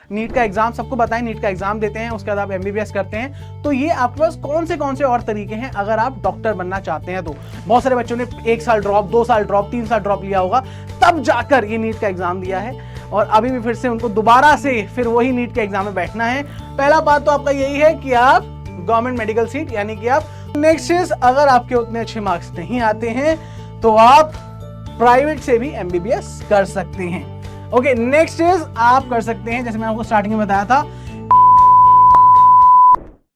NEET का exam सबको बताएं, नीट का एग्जाम देते हैं, उसके बाद आप एमबीबीएस करते हैं, तो ये आपके पास कौन से और तरीके हैं अगर आप डॉक्टर बनना चाहते हैं। तो बहुत सारे बच्चों ने 1 साल ड्रॉप, 2 साल ड्रॉप, 3 साल ड्रॉप लिया होगा, तब जाकर ये नीट का एग्जाम दिया है और अभी भी फिर से उनको दोबारा से फिर वही नीट के एग्जाम में बैठना है। पहला बात तो आपका यही है कि आप गवर्नमेंट मेडिकल सीट, यानी कि आप नेक्स्ट चीज, अगर आपके उतने अच्छे मार्क्स नहीं आते हैं तो आप प्राइवेट से भी एमबीबीएस कर सकते हैं। ओके, नेक्स्ट चीज आप कर सकते हैं, जैसे मैंने आपको स्टार्टिंग में बताया था।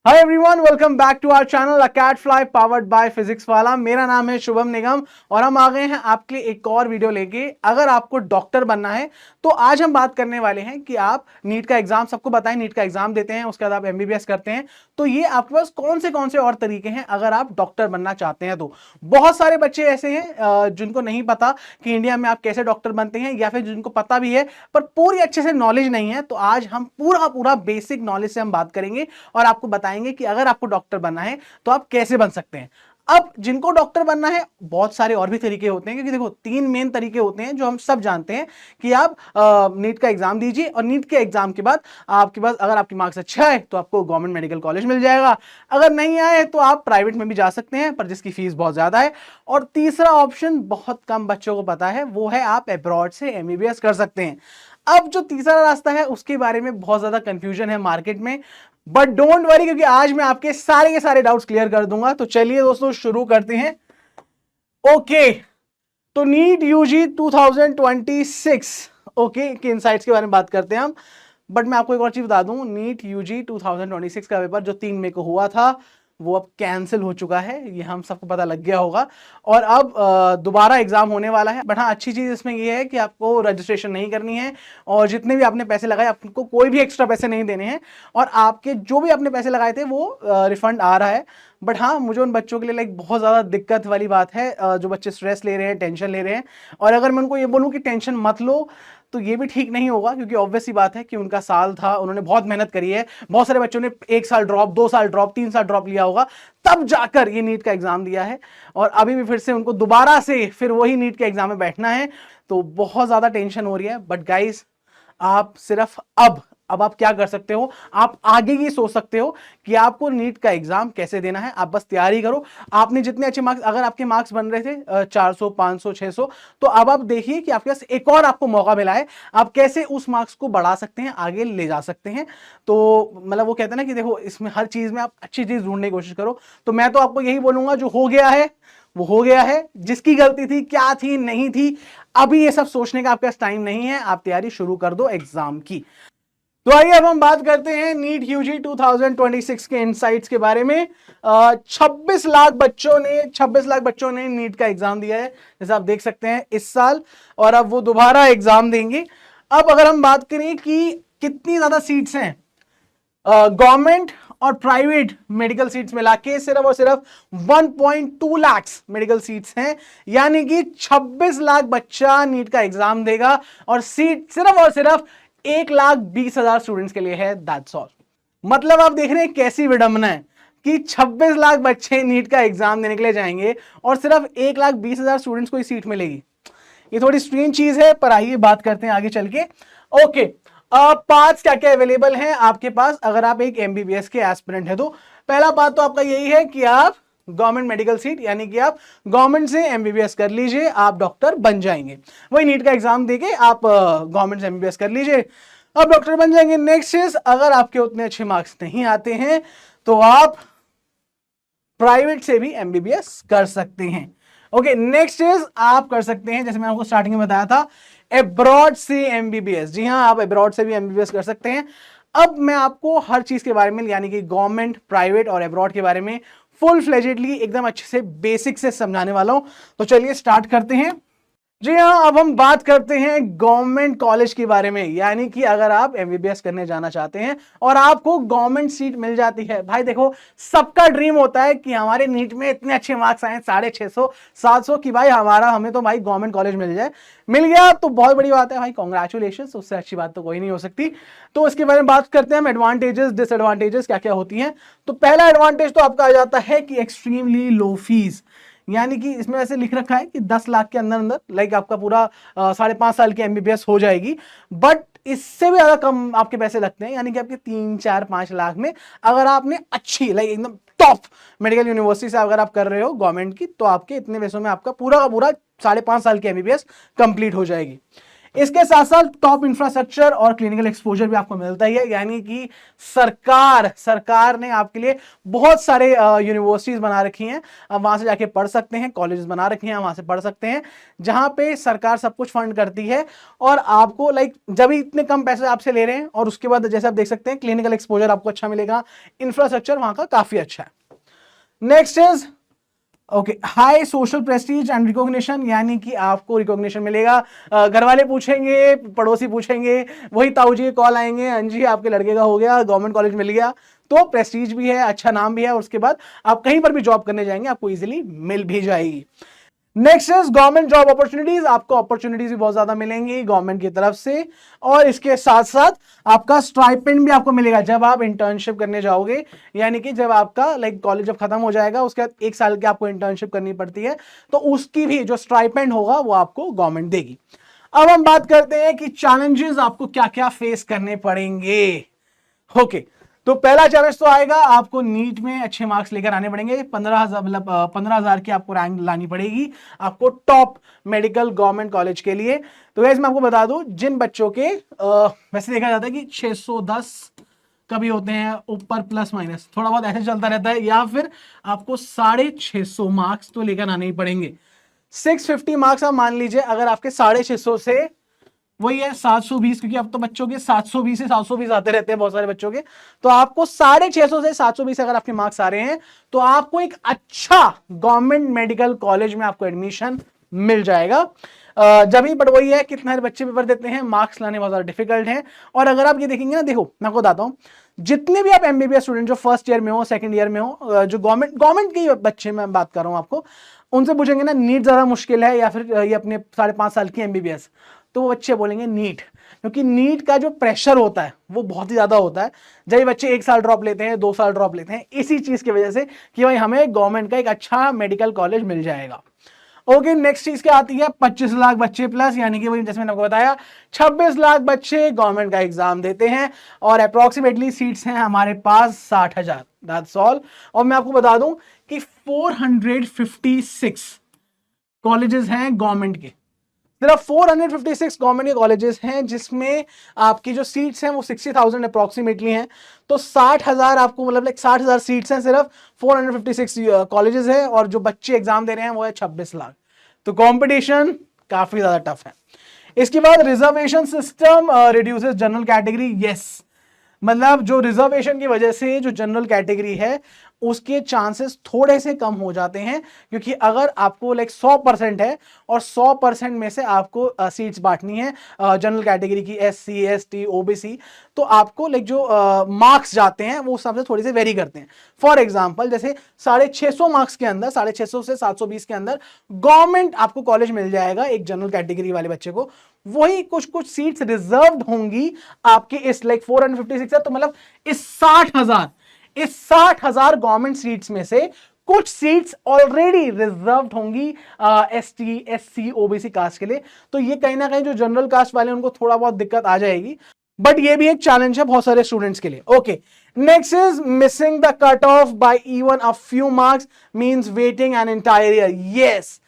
Hi everyone, welcome back to our channel Acadfly powered by Physics Wallah. मेरा नाम है शुभम निगम और हम आ गए हैं आपके लिए एक और वीडियो लेके। अगर आपको डॉक्टर बनना है तो आज हम बात करने वाले हैं कि आप नीट का एग्जाम, सबको बताएं, नीट का एग्जाम देते हैं, उसके बाद आप एमबीबीएस करते हैं, तो ये आपके पास कौन से और तरीके हैं अगर आप डॉक्टर बनना चाहते हैं। तो बहुत सारे बच्चे ऐसे हैं जिनको नहीं पता कि इंडिया में आप कैसे डॉक्टर बनते हैं, या फिर जिनको पता भी है पर पूरी अच्छे से नॉलेज नहीं है। तो आज हम पूरा बेसिक नॉलेज से हम बात करेंगे और आपको बताएंगे कि अगर आपको डॉक्टर बनना है तो आप कैसे बन सकते हैं। अब जिनको डॉक्टर बनना है, बहुत सारे और भी तरीके होते हैं, क्योंकि देखो 3 मेन तरीके होते हैं जो हम सब जानते हैं कि आप नीट का एग्जाम दीजिए और नीट के एग्जाम के बाद आपके पास अगर आपकी मार्क्स अच्छा है तो आपको गवर्नमेंट मेडिकल कॉलेज मिल जाएगा, अगर नहीं आए तो आप प्राइवेट में भी जा सकते हैं पर जिसकी फीस बहुत ज्यादा है। और तीसरा ऑप्शन बहुत कम बच्चों को पता है, वो है आप अब्रॉड से एमबीबीएस कर सकते हैं। अब जो तीसरा रास्ता है उसके बारे में बहुत ज्यादा कंफ्यूजन है मार्केट में, बट डोंट वरी, क्योंकि आज मैं आपके सारे के सारे डाउट्स क्लियर कर दूंगा। तो चलिए दोस्तों शुरू करते हैं। ओके, तो नीट यूजी 2026 ओके के इनसाइट्स के बारे में बात करते हैं हम। बट मैं आपको एक और चीज बता दूं, नीट यूजी 2026 का पेपर जो 3 मई को हुआ था वो अब कैंसिल हो चुका है, ये हम सबको पता लग गया होगा। और अब दोबारा एग्जाम होने वाला है। बट हाँ, अच्छी चीज इसमें ये है कि आपको रजिस्ट्रेशन नहीं करनी है और जितने भी आपने पैसे लगाए आपको कोई भी एक्स्ट्रा पैसे नहीं देने हैं और आपके जो भी आपने पैसे लगाए थे वो रिफंड आ रहा है। बट हाँ, मुझे उन बच्चों के लिए बहुत ज़्यादा दिक्कत वाली बात है जो बच्चे स्ट्रेस ले रहे हैं, टेंशन ले रहे हैं। और अगर मैं उनको ये बोलूँ कि टेंशन मत लो तो ये भी ठीक नहीं होगा, क्योंकि ऑब्वियस सी बात है कि उनका साल था, उन्होंने बहुत मेहनत करी है। बहुत सारे बच्चों ने 1 साल ड्रॉप, 2 साल ड्रॉप, 3 साल ड्रॉप लिया होगा, तब जाकर ये नीट का एग्जाम दिया है और अभी भी फिर से उनको दोबारा से फिर वही नीट के एग्जाम में बैठना है। तो बहुत ज़्यादा टेंशन हो रही है। बट गाइस, आप सिर्फ अब आप क्या कर सकते हो, आप आगे की सोच सकते हो कि आपको नीट का एग्जाम कैसे देना है। आप बस तैयारी करो। आपने जितने अच्छे मार्क्स, अगर आपके मार्क्स बन रहे थे 400, 500, 600, तो अब आप देखिए कि आपके पास एक और आपको मौका मिला है, आप कैसे उस मार्क्स को बढ़ा सकते हैं, आगे ले जा सकते हैं। तो मतलब वो कहते हैं ना कि देखो, इसमें हर चीज में आप अच्छी चीज ढूंढने की कोशिश करो। तो मैं तो आपको यही बोलूंगा, जो हो गया है वो हो गया है, जिसकी गलती थी, क्या थी, नहीं थी, अभी ये सब सोचने का आपके पास टाइम नहीं है। आप तैयारी शुरू कर दो एग्जाम की। तो आइए अब हम बात करते हैं नीट यूजी 2026 के इनसाइट्स के बारे में। 26 लाख बच्चों ने नीट का एग्जाम दिया है, जैसे आप देख सकते हैं इस साल, और अब वो दोबारा एग्जाम देंगे। अब अगर हम बात करें कि कितनी ज्यादा सीट्स हैं, गवर्नमेंट और प्राइवेट मेडिकल सीट्स मिला के सिर्फ और सिर्फ 1.2 लाख मेडिकल सीट्स हैं, यानी कि 26 लाख बच्चा नीट का एग्जाम देगा और सीट सिर्फ और सिर्फ 1,20,000 स्टूडेंट्स के लिए है। That's all. मतलब आप देख रहे हैं कैसी विडंबना है कि 26 लाख बच्चे नीट का एग्जाम देने के लिए जाएंगे और सिर्फ 1,20,000 स्टूडेंट्स को ही सीट मिलेगी। ये थोड़ी स्ट्रेंज चीज है, पर आइए बात करते हैं आगे चल के। ओके, पार्ट्स क्या क्या अवेलेबल हैं आपके पास अगर आप एक एमबीबीएस के एस्पिरेंट है। तो पहला बात तो आपका यही है कि आप गवर्नमेंट मेडिकल सीट, यानी कि आप गवर्नमेंट से एमबीबीएस कर लीजिए, आप डॉक्टर बन जाएंगे। वही नीट का एग्जाम देके आप गवर्नमेंट से एमबीबीएस कर लीजिए, आप डॉक्टर बन जाएंगे। नेक्स्ट चीज, अगर आपके उतने अच्छे मार्क्स नहीं आते हैं तो आप प्राइवेट से भी एमबीबीएस कर सकते हैं। ओके, नेक्स्ट चीज आप कर सकते हैं, जैसे मैंने आपको स्टार्टिंग में बताया था, अब्रॉड से एमबीबीएस। जी हाँ, आप अब्रॉड से भी एमबीबीएस कर सकते हैं। अब मैं आपको हर चीज के बारे में, यानी कि गवर्नमेंट, प्राइवेट और अब्रॉड के बारे में फुल फ्लेजेडली एकदम अच्छे से बेसिक से समझाने वाला हूं। तो चलिए स्टार्ट करते हैं। जी हाँ, अब हम बात करते हैं गवर्नमेंट कॉलेज के बारे में, यानी कि अगर आप एमबीबीएस करने जाना चाहते हैं और आपको गवर्नमेंट सीट मिल जाती है। भाई देखो, सबका ड्रीम होता है कि हमारे नीट में इतने अच्छे मार्क्स आए 650, 700 की भाई हमें तो भाई गवर्नमेंट कॉलेज मिल जाए। मिल गया तो बहुत बड़ी बात है भाई, कॉन्ग्रेचुलेशन, उससे अच्छी बात तो कोई नहीं हो सकती। तो इसके बारे में बात करते हैं हम, एडवांटेजेस, डिसएडवांटेजेस क्या क्या होती हैं। तो पहला एडवांटेज तो आपका आ जाता है कि एक्सट्रीमली लो फीस, यानी कि इसमें ऐसे लिख रखा है कि 10 लाख के अंदर अंदर लाइक आपका पूरा 5.5 साल की एमबीबीएस हो जाएगी। बट इससे भी ज्यादा कम आपके पैसे लगते हैं, यानी कि आपके 3-4-5 लाख में अगर आपने अच्छी लाइक एकदम टॉप मेडिकल यूनिवर्सिटी से अगर आप कर रहे हो गवर्नमेंट की, तो आपके इतने पैसों में आपका पूरा का पूरा 5.5 साल की एमबीबीएस कंप्लीट हो जाएगी। इसके साथ साथ टॉप इंफ्रास्ट्रक्चर और क्लिनिकल एक्सपोजर भी आपको मिलता ही है, यानी कि सरकार ने आपके लिए बहुत सारे यूनिवर्सिटीज बना रखी हैं, आप वहां से जाके पढ़ सकते हैं, कॉलेजेस बना रखे हैं, वहां से पढ़ सकते हैं, जहां पे सरकार सब कुछ फंड करती है और आपको लाइक जब इतने कम पैसे आपसे ले रहे हैं, और उसके बाद जैसे आप देख सकते हैं क्लिनिकल एक्सपोजर आपको अच्छा मिलेगा, इंफ्रास्ट्रक्चर वहां का काफी अच्छा है। Next is okay high social Prestige and recognition, यानी कि आपको रिकॉग्निशन मिलेगा। घर वाले पूछेंगे, पड़ोसी पूछेंगे, वही ताऊ जी कॉल आएंगे, हाँ जी आपके लड़के का हो गया, गवर्नमेंट कॉलेज मिल गया, तो प्रेस्टीज भी है, अच्छा नाम भी है, और उसके बाद आप कहीं पर भी जॉब करने जाएंगे आपको इजीली मिल भी जाएगी। Next is government job opportunities, आपको अपॉर्चुनिटीज भी बहुत ज्यादा मिलेंगी गवर्नमेंट की तरफ से, और इसके साथ साथ आपका स्टाइपेंड भी आपको मिलेगा जब आप इंटर्नशिप करने जाओगे, यानी कि जब आपका लाइक कॉलेज जब खत्म हो जाएगा उसके बाद 1 साल की आपको इंटर्नशिप करनी पड़ती है, तो उसकी भी जो स्टाइपेंड होगा वो आपको गवर्नमेंट देगी। अब हम बात करते हैं कि चैलेंजेस आपको क्या क्या फेस करने पड़ेंगे। ओके तो पहला चैलेंज तो आएगा, आपको नीट में अच्छे मार्क्स लेकर आने पड़ेंगे, 15,000 मतलब 15,000 की आपको रैंक लानी पड़ेगी आपको टॉप मेडिकल गवर्नमेंट कॉलेज के लिए। तो वैसे मैं आपको बता दूं, जिन बच्चों के वैसे देखा जाता है कि 610 कभी होते हैं ऊपर प्लस माइनस थोड़ा बहुत ऐसे चलता रहता है, या फिर आपको 650 मार्क्स तो लेकर आने ही पड़ेंगे। 650 मार्क्स आप मान लीजिए, अगर आपके 650 से वही है 720, क्योंकि अब तो बच्चों के 720 से 720 आते रहते हैं बहुत सारे बच्चों के, तो आपको 650 से 720 अगर आपके मार्क्स आ रहे हैं तो आपको एक अच्छा गवर्नमेंट मेडिकल कॉलेज में आपको एडमिशन मिल जाएगा। जब ही बट वही है कितने बच्चे पेपर देते हैं, मार्क्स लाने बहुत ज्यादा डिफिकल्ट है। और अगर आप ये देखेंगे ना, देखो मैं आपको बताता हूं, जितने भी आप एमबीबीएस स्टूडेंट जो फर्स्ट ईयर में हो, सेकंड ईयर में हो, जो गवर्नमेंट के बच्चे मैं बात कर रहा हूं आपको, उनसे पूछेंगे ना नीट ज्यादा मुश्किल है या फिर ये अपने 5.5 साल की एमबीबीएस, तो वो बच्चे बोलेंगे नीट, क्योंकि नीट का जो प्रेशर होता है वो बहुत ही ज्यादा होता है। जब बच्चे 1 साल ड्रॉप लेते हैं, 2 साल ड्रॉप लेते हैं, इसी चीज की वजह से कि भाई हमें गवर्नमेंट का एक अच्छा मेडिकल कॉलेज मिल जाएगा। ओके नेक्स्ट चीज क्या आती है, 25 लाख बच्चे प्लस, यानी कि वही जैसे मैंने आपको बताया 26 लाख बच्चे गवर्नमेंट का एग्जाम देते हैं, और अप्रोक्सीमेटली सीट्स हैं हमारे पास 60,000, दैट्स ऑल। और मैं आपको बता दूं कि 456 कॉलेजेस हैं गवर्नमेंट के, सिर्फ 456 गवर्नमेंट के कॉलेजेस हैं, जिसमें आपकी जो सीट्स हैं वो 60,000 अप्रोक्सीमेटली हैं। तो 60,000 आपको मतलब लाइक 60,000 सीट्स हैं, सिर्फ 456 कॉलेजेस हैं, और जो बच्चे एग्जाम दे रहे हैं वो है 26 लाख। तो कंपटीशन काफी ज्यादा टफ है। इसके बाद reservation system reduces general category, yes, मतलब जो रिजर्वेशन की वजह से जो जनरल कैटेगरी है उसके चांसेस थोड़े से कम हो जाते हैं, क्योंकि अगर आपको लाइक 100% है और 100% में से आपको सीट्स बांटनी है जनरल कैटेगरी की, SC ST OBC, तो आपको लाइक जो मार्क्स जाते हैं वो सबसे थोड़ी से वेरी करते हैं। फॉर एग्जांपल जैसे 650 मार्क्स के अंदर, 650 से 720 के अंदर गवर्नमेंट आपको कॉलेज मिल जाएगा एक जनरल कैटेगरी वाले बच्चे को, वही कुछ कुछ सीट्स रिजर्व्ड होंगी आपके इस लाइक 456 है, तो मतलब इस 60,000 गवर्नमेंट सीट्स में से कुछ सीट्स ऑलरेडी रिजर्व्ड होंगी ST SC OBC कास्ट के लिए। तो ये कहीं ना कहीं जो जनरल कास्ट वाले उनको थोड़ा बहुत दिक्कत आ जाएगी, बट ये भी एक चैलेंज है बहुत सारे स्टूडेंट्स के लिए। Okay next is missing the cut off by even a few marks means waiting an entire year, yes,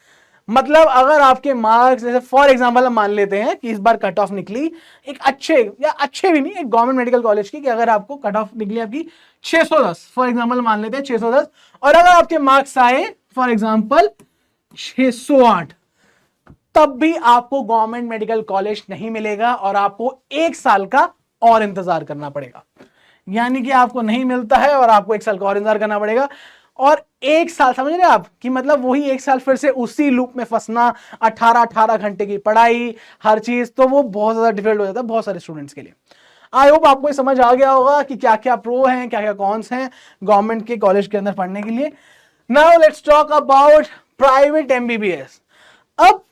मतलब अगर आपके मार्क्स जैसे फॉर एग्जांपल हम मान लेते हैं कि इस बार कट ऑफ निकली एक अच्छे या अच्छे भी नहीं, एक गवर्नमेंट मेडिकल कॉलेज की, कि अगर आपको कट ऑफ निकली आपकी 610, फॉर एग्जांपल मान लेते हैं 610, और अगर आपके मार्क्स आए फॉर एग्जांपल 608, तब भी आपको गवर्नमेंट मेडिकल कॉलेज नहीं मिलेगा और आपको 1 साल का और इंतजार करना पड़ेगा। यानी कि आपको नहीं मिलता है और आपको 1 साल का और इंतजार करना पड़ेगा, और 1 साल समझ रहे आप कि मतलब वही 1 साल फिर से उसी लूप में फंसना, 18 घंटे की पढ़ाई, हर चीज, तो वो बहुत ज्यादा डिफिकल्ट हो जाता है बहुत सारे स्टूडेंट्स के लिए। आई होप आपको समझ आ गया होगा कि क्या क्या प्रो हैं, क्या क्या कॉन्स हैं गवर्नमेंट के कॉलेज के अंदर पढ़ने के लिए। Now let's talk about private MBBS। अब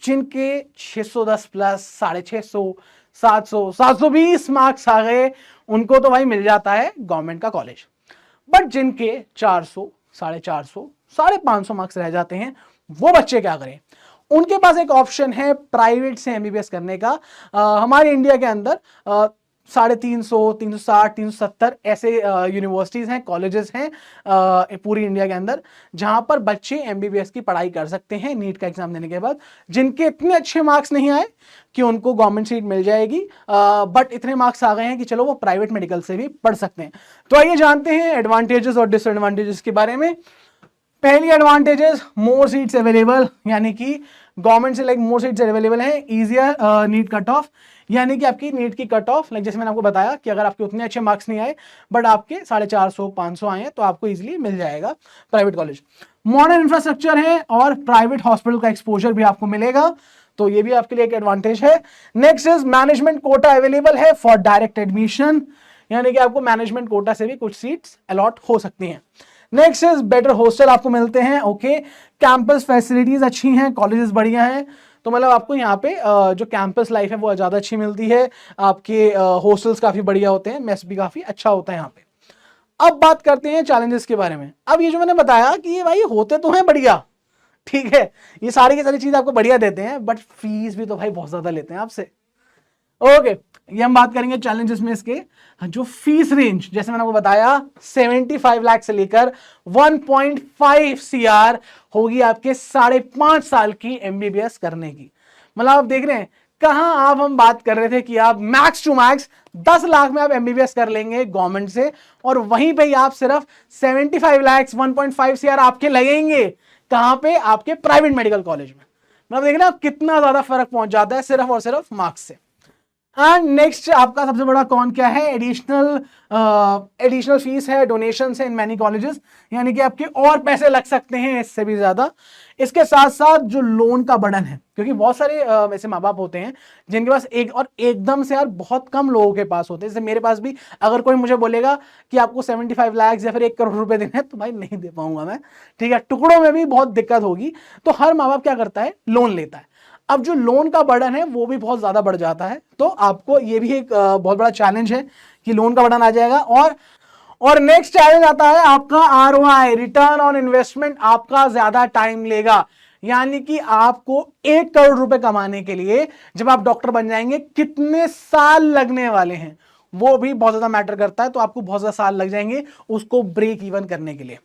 जिनके 610 प्लस, 650, 700, 720 मार्क्स आ गए, उनको तो भाई मिल जाता है गवर्नमेंट का कॉलेज, बट जिनके 400, 450, 550 मार्क्स रह जाते हैं, वो बच्चे क्या करें? उनके पास एक ऑप्शन है प्राइवेट से एमबीबीएस करने का। हमारे इंडिया के अंदर 350, 360, 370 ऐसे यूनिवर्सिटीज हैं, कॉलेजेस हैं पूरी इंडिया के अंदर, जहां पर बच्चे एमबीबीएस की पढ़ाई कर सकते हैं नीट का एग्जाम देने के बाद, जिनके इतने अच्छे मार्क्स नहीं आए कि उनको गवर्नमेंट सीट मिल जाएगी, बट इतने मार्क्स आ गए हैं कि चलो वो प्राइवेट मेडिकल से भी पढ़ सकते हैं। तो आइए जानते हैं एडवांटेजेस और डिसएडवांटेजेस के बारे में। पहली एडवांटेजेस, मोर सीट्स अवेलेबल, यानी कि गवर्नमेंट से मोर सीट्स अवेलेबल है, इजियर नीट कट ऑफ, यानी कि आपकी नीट की कट ऑफ जैसे मैंने आपको बताया कि अगर आपके उतने अच्छे मार्क्स नहीं आए बट आपके 450, 500 आए हैं तो आपको इजीली मिल जाएगा प्राइवेट कॉलेज। मॉडर्न इंफ्रास्ट्रक्चर है और प्राइवेट हॉस्पिटल का एक्सपोजर भी आपको मिलेगा, तो ये भी आपके लिए एक एडवांटेज है। Next is management quota available है फॉर डायरेक्ट एडमिशन, यानी कि आपको मैनेजमेंट कोटा से भी कुछ सीट्स अलॉट हो सकती हैं। नेक्स्ट इज बेटर हॉस्टल आपको मिलते हैं, ओके। कैंपस फैसिलिटीज अच्छी हैं, कॉलेजेस बढ़िया हैं, तो मतलब आपको यहाँ पे जो कैंपस लाइफ है वो ज्यादा अच्छी मिलती है, आपके हॉस्टल्स काफी बढ़िया होते हैं, मेस भी काफी अच्छा होता है यहाँ पे। अब बात करते हैं चैलेंजेस के बारे में। अब ये जो मैंने बताया कि ये भाई होते तो हैं बढ़िया, ठीक है, ये सारी की सारी चीज आपको बढ़िया देते हैं, बट फीस भी तो भाई बहुत ज्यादा लेते हैं आपसे, ओके। ये हम बात करेंगे चैलेंजेस में इसके। जो फीस रेंज जैसे मैंने आपको बताया 75 लाख से लेकर 1.5 CR होगी आपके 5.5 साल की एमबीबीएस करने की। मतलब आप देख रहे हैं कहां आप, हम बात कर रहे थे कि आप मैक्स टू मैक्स 10 लाख में आप एमबीबीएस कर लेंगे गवर्नमेंट से, और वहीं पे आप सिर्फ 75 लाख 1.5 CR आपके लगेंगे कहां पे, आपके प्राइवेट मेडिकल कॉलेज में। मतलब देख रहे हैं आप कितना ज्यादा फर्क पहुंच जाता है सिर्फ और सिर्फ मार्क्स से। एंड नेक्स्ट आपका सबसे बड़ा कौन क्या है, एडिशनल फीस है, डोनेशन है इन मैनी कॉलेजेस, यानी कि आपके और पैसे लग सकते हैं इससे भी ज्यादा। इसके साथ साथ जो लोन का बर्डन है, क्योंकि बहुत सारे ऐसे माँ बाप होते हैं जिनके पास एकदम से यार बहुत कम लोगों के पास होते हैं, जैसे मेरे पास भी अगर कोई मुझे बोलेगा कि आपको 75 लाख या फिर 1 करोड़ रुपए देने हैं तो भाई नहीं दे पाऊंगा मैं, ठीक है, टुकड़ों में भी बहुत दिक्कत होगी। तो हर माँ बाप क्या करता है, लोन लेता है। अब जो लोन का बर्डन है वो भी बहुत ज्यादा बढ़ जाता है, तो आपको ये भी एक बहुत बड़ा चैलेंज है कि लोन का बर्डन आ जाएगा। और नेक्स्ट चैलेंज आता है आपका ROI, रिटर्न ऑन इन्वेस्टमेंट, आपका ज्यादा टाइम लेगा, यानी कि आपको 1 करोड़ रुपए कमाने के लिए जब आप डॉक्टर बन जाएंगे कितने साल लगने वाले हैं वो भी बहुत ज्यादा मैटर करता है, तो आपको बहुत ज्यादा साल लग जाएंगे उसको ब्रेक इवन करने के लिए।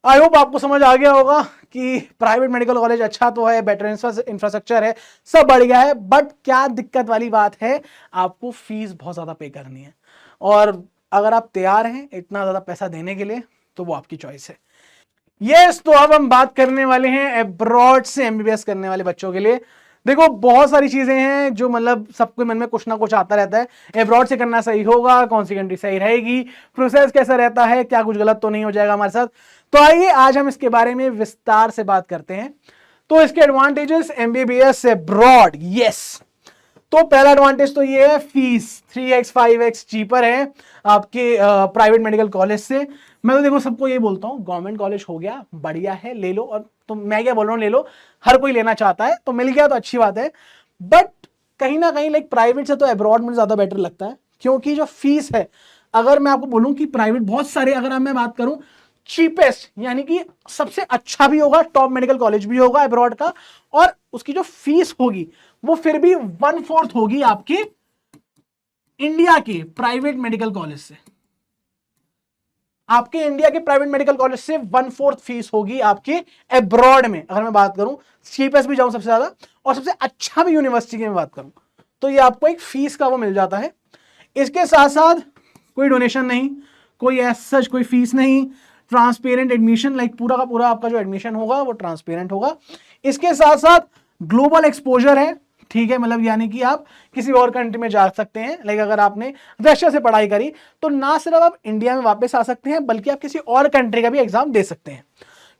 आई होप आपको समझ आ गया होगा कि प्राइवेट मेडिकल कॉलेज अच्छा तो है, बेटर इंफ्रास्ट्रक्चर है, सब बढ़िया है, बट क्या दिक्कत वाली बात है, आपको फीस बहुत ज्यादा पे करनी है, और अगर आप तैयार हैं इतना ज्यादा पैसा देने के लिए तो वो आपकी चॉइस है। यस, तो अब हम बात करने वाले हैं अब्रॉड से एमबीबीएस करने वाले बच्चों के लिए। देखो बहुत सारी चीजें हैं जो मतलब सबके मन में कुछ ना कुछ आता रहता है, अब्रॉड से करना सही होगा, कौन सी कंट्री सही रहेगी, प्रोसेस कैसा रहता है, क्या कुछ गलत तो नहीं हो जाएगा हमारे साथ। तो आइए आज हम इसके बारे में विस्तार से बात करते हैं। तो इसके एडवांटेजेस एमबीबीएस अब्रॉड, यस। तो पहला एडवांटेज तो ये है फीस 3x 5x चीपर है आपके प्राइवेट मेडिकल कॉलेज से। मैं तो देखो सबको ये बोलता हूँ गवर्नमेंट कॉलेज हो गया बढ़िया है, ले लो, और तो मैं क्या बोल रहा हूँ, ले लो, हर कोई लेना चाहता है तो मिल गया तो अच्छी बात है, बट कहीं ना कहीं प्राइवेट से तो अब्रॉड मुझे ज्यादा बेटर लगता है, क्योंकि जो फीस है, अगर मैं आपको बोलूं कि प्राइवेट बहुत सारे, अगर मैं बात करूं चीपेस्ट यानी कि सबसे अच्छा भी होगा, टॉप मेडिकल कॉलेज भी होगा अब्रॉड का, और उसकी जो फीस होगी वो फिर भी 1/4 होगी आपके इंडिया के प्राइवेट मेडिकल कॉलेज से। आपके इंडिया के प्राइवेट मेडिकल कॉलेज से 1/4 फीस होगी आपके अब्रॉड में, अगर मैं बात करूं चीपेस्ट भी जाऊं सबसे ज्यादा, और सबसे अच्छा भी यूनिवर्सिटी की मैं बात करूं, तो ये आपको एक फीस का वो मिल जाता है। इसके साथ साथ कोई डोनेशन नहीं, कोई सच कोई फीस नहीं, ट्रांसपेरेंट एडमिशन, पूरा का पूरा आपका जो एडमिशन होगा वो ट्रांसपेरेंट होगा। इसके साथ साथ ग्लोबल एक्सपोजर है, ठीक है, मतलब यानी कि आप किसी और कंट्री में जा सकते हैं, अगर आपने रशिया से पढ़ाई करी तो ना सिर्फ आप इंडिया में वापस आ सकते हैं बल्कि आप किसी और कंट्री का भी एग्जाम दे सकते हैं,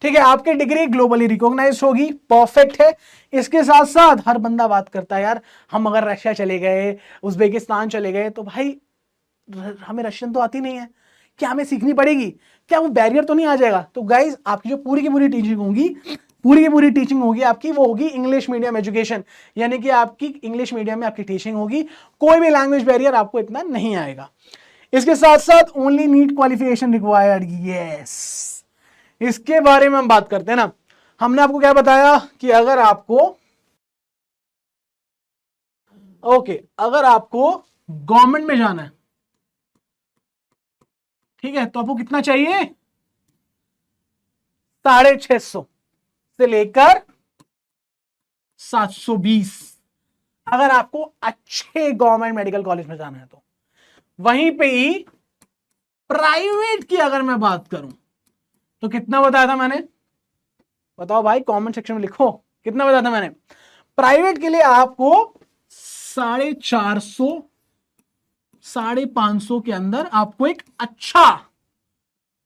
ठीक है, आपकी डिग्री ग्लोबली रिकॉग्नाइज्ड होगी, परफेक्ट है। इसके साथ साथ हर बंदा बात करता है यार हम अगर रशिया चले गए, उज्बेकिस्तान चले गए तो भाई हमें रशियन तो आती नहीं है, क्या हमें सीखनी पड़ेगी, क्या वो बैरियर तो नहीं आ जाएगा? तो गाइज आपकी जो पूरी की पूरी टीचिंग होगी, पूरी की पूरी टीचिंग होगी आपकी, वो होगी इंग्लिश मीडियम एजुकेशन, यानी कि आपकी इंग्लिश मीडियम में आपकी टीचिंग होगी, कोई भी लैंग्वेज बैरियर आपको इतना नहीं आएगा। इसके साथ साथ only NEET qualification required, yes, इसके बारे में हम बात करते हैं ना। हमने आपको क्या बताया कि अगर आपको अगर आपको गवर्नमेंट में जाना है, ठीक है, तो आपको कितना चाहिए, 650 से लेकर 720, अगर आपको अच्छे गवर्नमेंट मेडिकल कॉलेज में जाना है तो। वहीं पे ही प्राइवेट की अगर मैं बात करूं तो कितना बताया था मैंने, बताओ भाई, कमेंट सेक्शन में लिखो कितना बताया था मैंने। प्राइवेट के लिए आपको 450, 550 के अंदर आपको एक अच्छा,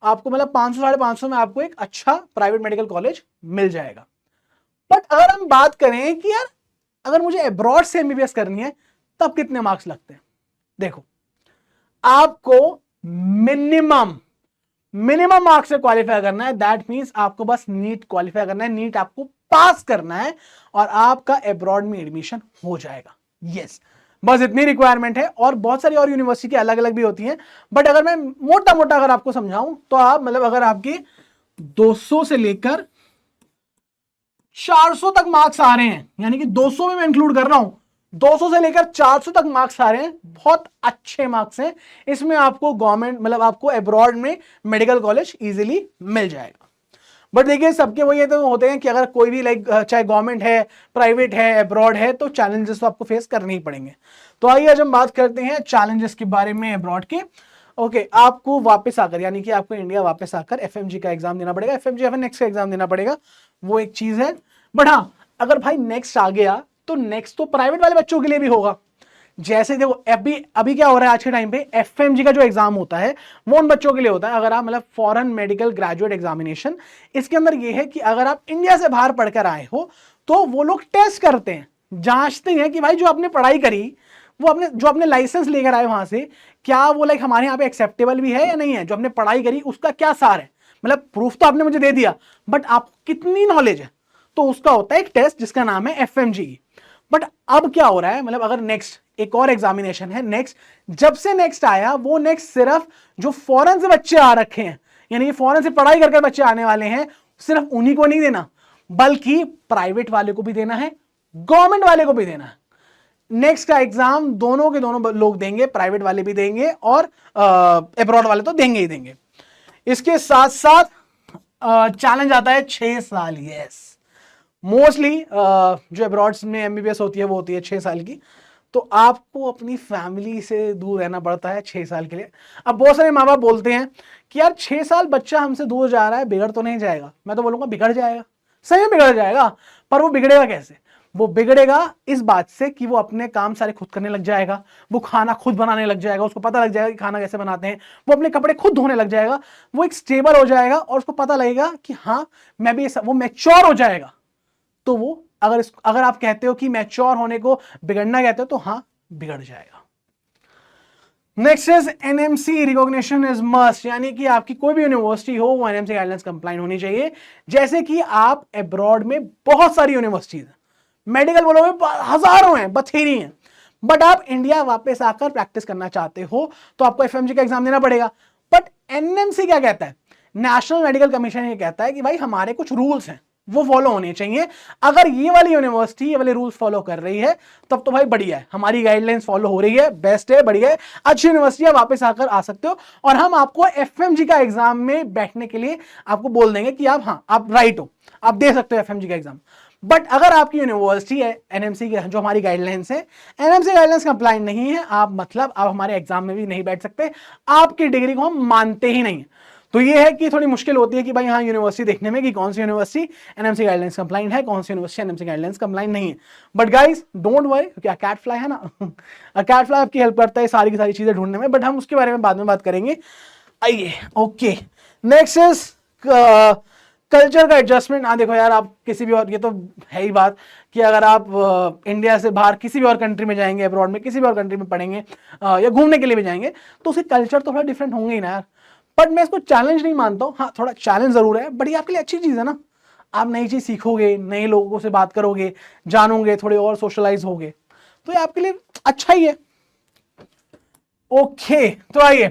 आपको मतलब 500, 550 में आपको एक अच्छा प्राइवेट मेडिकल कॉलेज मिल जाएगा। बट अगर हम बात करें कि यार अगर मुझे अब्रॉड से एमबीबीएस करनी है तब कितने मार्क्स लगते हैं, देखो आपको मिनिमम मार्क्स से क्वालिफाई करना है। दैट मींस आपको बस नीट क्वालिफाई करना है, नीट आपको पास करना है और आपका अब्रॉड में एडमिशन हो जाएगा। यस, बस इतनी रिक्वायरमेंट है। और बहुत सारी और यूनिवर्सिटी की अलग अलग भी होती हैं, बट अगर मैं मोटा मोटा अगर आपको समझाऊं तो आप मतलब अगर आपकी 200 से लेकर 400 तक मार्क्स आ रहे हैं, यानी कि 200 में मैं इंक्लूड कर रहा हूं, 200 से लेकर 400 तक मार्क्स आ रहे हैं, बहुत अच्छे मार्क्स हैं। इसमें आपको गवर्नमेंट मतलब आपको अब्रॉड में मेडिकल कॉलेज इजीली मिल जाएगा। बट देखिए सबके वही तो होते हैं कि अगर कोई भी लाइक चाहे गवर्नमेंट है, प्राइवेट है, अब्रॉड है, तो चैलेंजेस तो आपको फेस करने ही पड़ेंगे। तो आइए आज हम बात करते हैं चैलेंजेस के बारे में अब्रॉड के। आपको वापस आकर यानी कि आपको इंडिया वापस आकर एफएमजी का एग्जाम देना पड़ेगा, एफएमजी एफ नेक्स्ट का एग्जाम देना पड़ेगा, वो एक चीज है। बट हाँ, अगर भाई नेक्स्ट आ गया तो नेक्स्ट तो प्राइवेट वाले बच्चों के लिए भी होगा। जैसे देखो अभी क्या हो रहा है आज के टाइम पे, एफएमजी का जो एग्जाम होता है वो उन बच्चों के लिए होता है, अगर आप मतलब फॉरेन मेडिकल ग्रेजुएट एग्जामिनेशन, इसके अंदर ये है कि अगर आप इंडिया से बाहर पढ़कर आए हो तो वो लोग टेस्ट करते हैं, जांचते हैं कि भाई जो आपने पढ़ाई करी, वो अपने जो अपने लाइसेंस लेकर आए वहां से, क्या वो लाइक हमारे यहाँ पे एक्सेप्टेबल भी है या नहीं है, जो आपने पढ़ाई करी उसका क्या सार है, मतलब प्रूफ तो आपने मुझे दे दिया बट आपको कितनी नॉलेज है, तो उसका होता है एक टेस्ट जिसका नाम है एफएमजी। बट अब क्या हो रहा है, मतलब अगर नेक्स्ट एक और एग्जामिनेशन है नेक्स्ट, जब से नेक्स्ट आया वो नेक्स्ट सिर्फ जो फॉरेन से बच्चे आ रखे हैं, यानी कि फॉरेन से पढ़ाई करके बच्चे आने वाले हैं, सिर्फ उन्हीं को नहीं देना बल्कि प्राइवेट वाले को भी देना है, गवर्नमेंट वाले को भी देना है। नेक्स्ट का एग्जाम दोनों के दोनों लोग देंगे, प्राइवेट वाले भी देंगे और अब्रॉड वाले तो देंगे ही देंगे। इसके साथ साथ चैलेंज आता है 6 साल। यस, मोस्टली जो अब्रॉड में एमबीबीएस होती है वो होती है 6 साल की, तो आपको अपनी फैमिली से दूर रहना पड़ता है 6 साल के लिए। अब बहुत सारे माँ बाप बोलते हैं कि यार 6 साल बच्चा हमसे दूर जा रहा है, बिगड़ तो नहीं जाएगा। मैं तो बोलूंगा बिगड़ जाएगा, सही में बिगड़ जाएगा। पर वो बिगड़ेगा कैसे, वो बिगड़ेगा इस बात से कि वो अपने काम सारे खुद करने लग जाएगा, वो खाना खुद बनाने लग जाएगा, उसको पता लग जाएगा कि खाना कैसे बनाते हैं, वो अपने कपड़े खुद धोने लग जाएगा, वो एक स्टेबल हो जाएगा और उसको पता लगेगा कि हाँ मैं भी, वो मैच्योर हो जाएगा। तो वो अगर आप कहते हो कि मैच्योर होने को बिगड़ना कहते हो तो हाँ बिगड़ जाएगा। Next is NMC recognition is must, यानी कि आपकी कोई भी यूनिवर्सिटी हो वो एनएमसी गाइडलाइंस कंप्लाइंट होनी चाहिए। जैसे कि आप अब्रॉड में बहुत सारी यूनिवर्सिटीज हैं, मेडिकल बोलोगे हजारों हैं, बथेरी हैं, बट आप इंडिया वापस आकर प्रैक्टिस करना चाहते हो तो आपको एफएमजी का एग्जाम देना पड़ेगा। बट एनएमसी क्या कहता है, नेशनल मेडिकल कमीशन ये कहता है कि भाई हमारे कुछ रूल्स हैं वो फॉलो होने चाहिए। अगर ये वाली यूनिवर्सिटी ये वाले रूल्स फॉलो कर रही है तब तो भाई बढ़िया है, हमारी गाइडलाइंस फॉलो हो रही है, बेस्ट है, बढ़िया है, अच्छी यूनिवर्सिटी है, वापस आकर आ सकते हो और हम आपको एफएमजी का एग्जाम में बैठने के लिए आपको बोल देंगे कि आप हाँ आप राइट हो, आप दे सकते हो एफएमजी का एग्जाम। बट अगर आपकी यूनिवर्सिटी है एनएमसी की जो हमारी गाइडलाइंस है, एनएमसी गाइडलाइंस कंप्लाइंट नहीं है, आप मतलब आप हमारे एग्जाम में भी नहीं बैठ सकते, आपकी डिग्री को हम मानते ही नहीं। तो ये है कि थोड़ी मुश्किल होती है कि भाई हाँ यूनिवर्सिटी देखने में कि कौन सी यूनिवर्सिटी एनएमसी गाइडलाइंस कंप्लाइंट है, कौन सी यूनिवर्सिटी एनएमसी गाइडलाइंस कंप्लाइंट नहीं है। बट गाइस डोंट वरी, क्योंकि अकैट फ्लाई है ना, अकैट फ्लाई आपकी हेल्प करता है सारी की सारी चीजें ढूंढने में, बट हम उसके बारे में बाद में बात करेंगे। आइए ओके, नेक्स्ट इज कल्चर का एडजस्टमेंट। हाँ देखो यार, आप किसी भी और, ये तो है ही बात कि अगर आप इंडिया से बाहर किसी भी और कंट्री में जाएंगे, अब्रॉड में किसी भी और कंट्री में पढ़ेंगे या घूमने के लिए भी जाएंगे तो उसके कल्चर तो थोड़ा डिफरेंट होंगे ही ना यार। बट मैं इसको चैलेंज नहीं मानता हूँ, हाँ थोड़ा चैलेंज जरूर है, बट ये आपके लिए अच्छी चीज है ना, आप नई चीज सीखोगे, नए लोगों से बात करोगे, जानोगे, थोड़े और सोशलाइज होगे, तो ये आपके लिए अच्छा ही है। ओके तो आइए,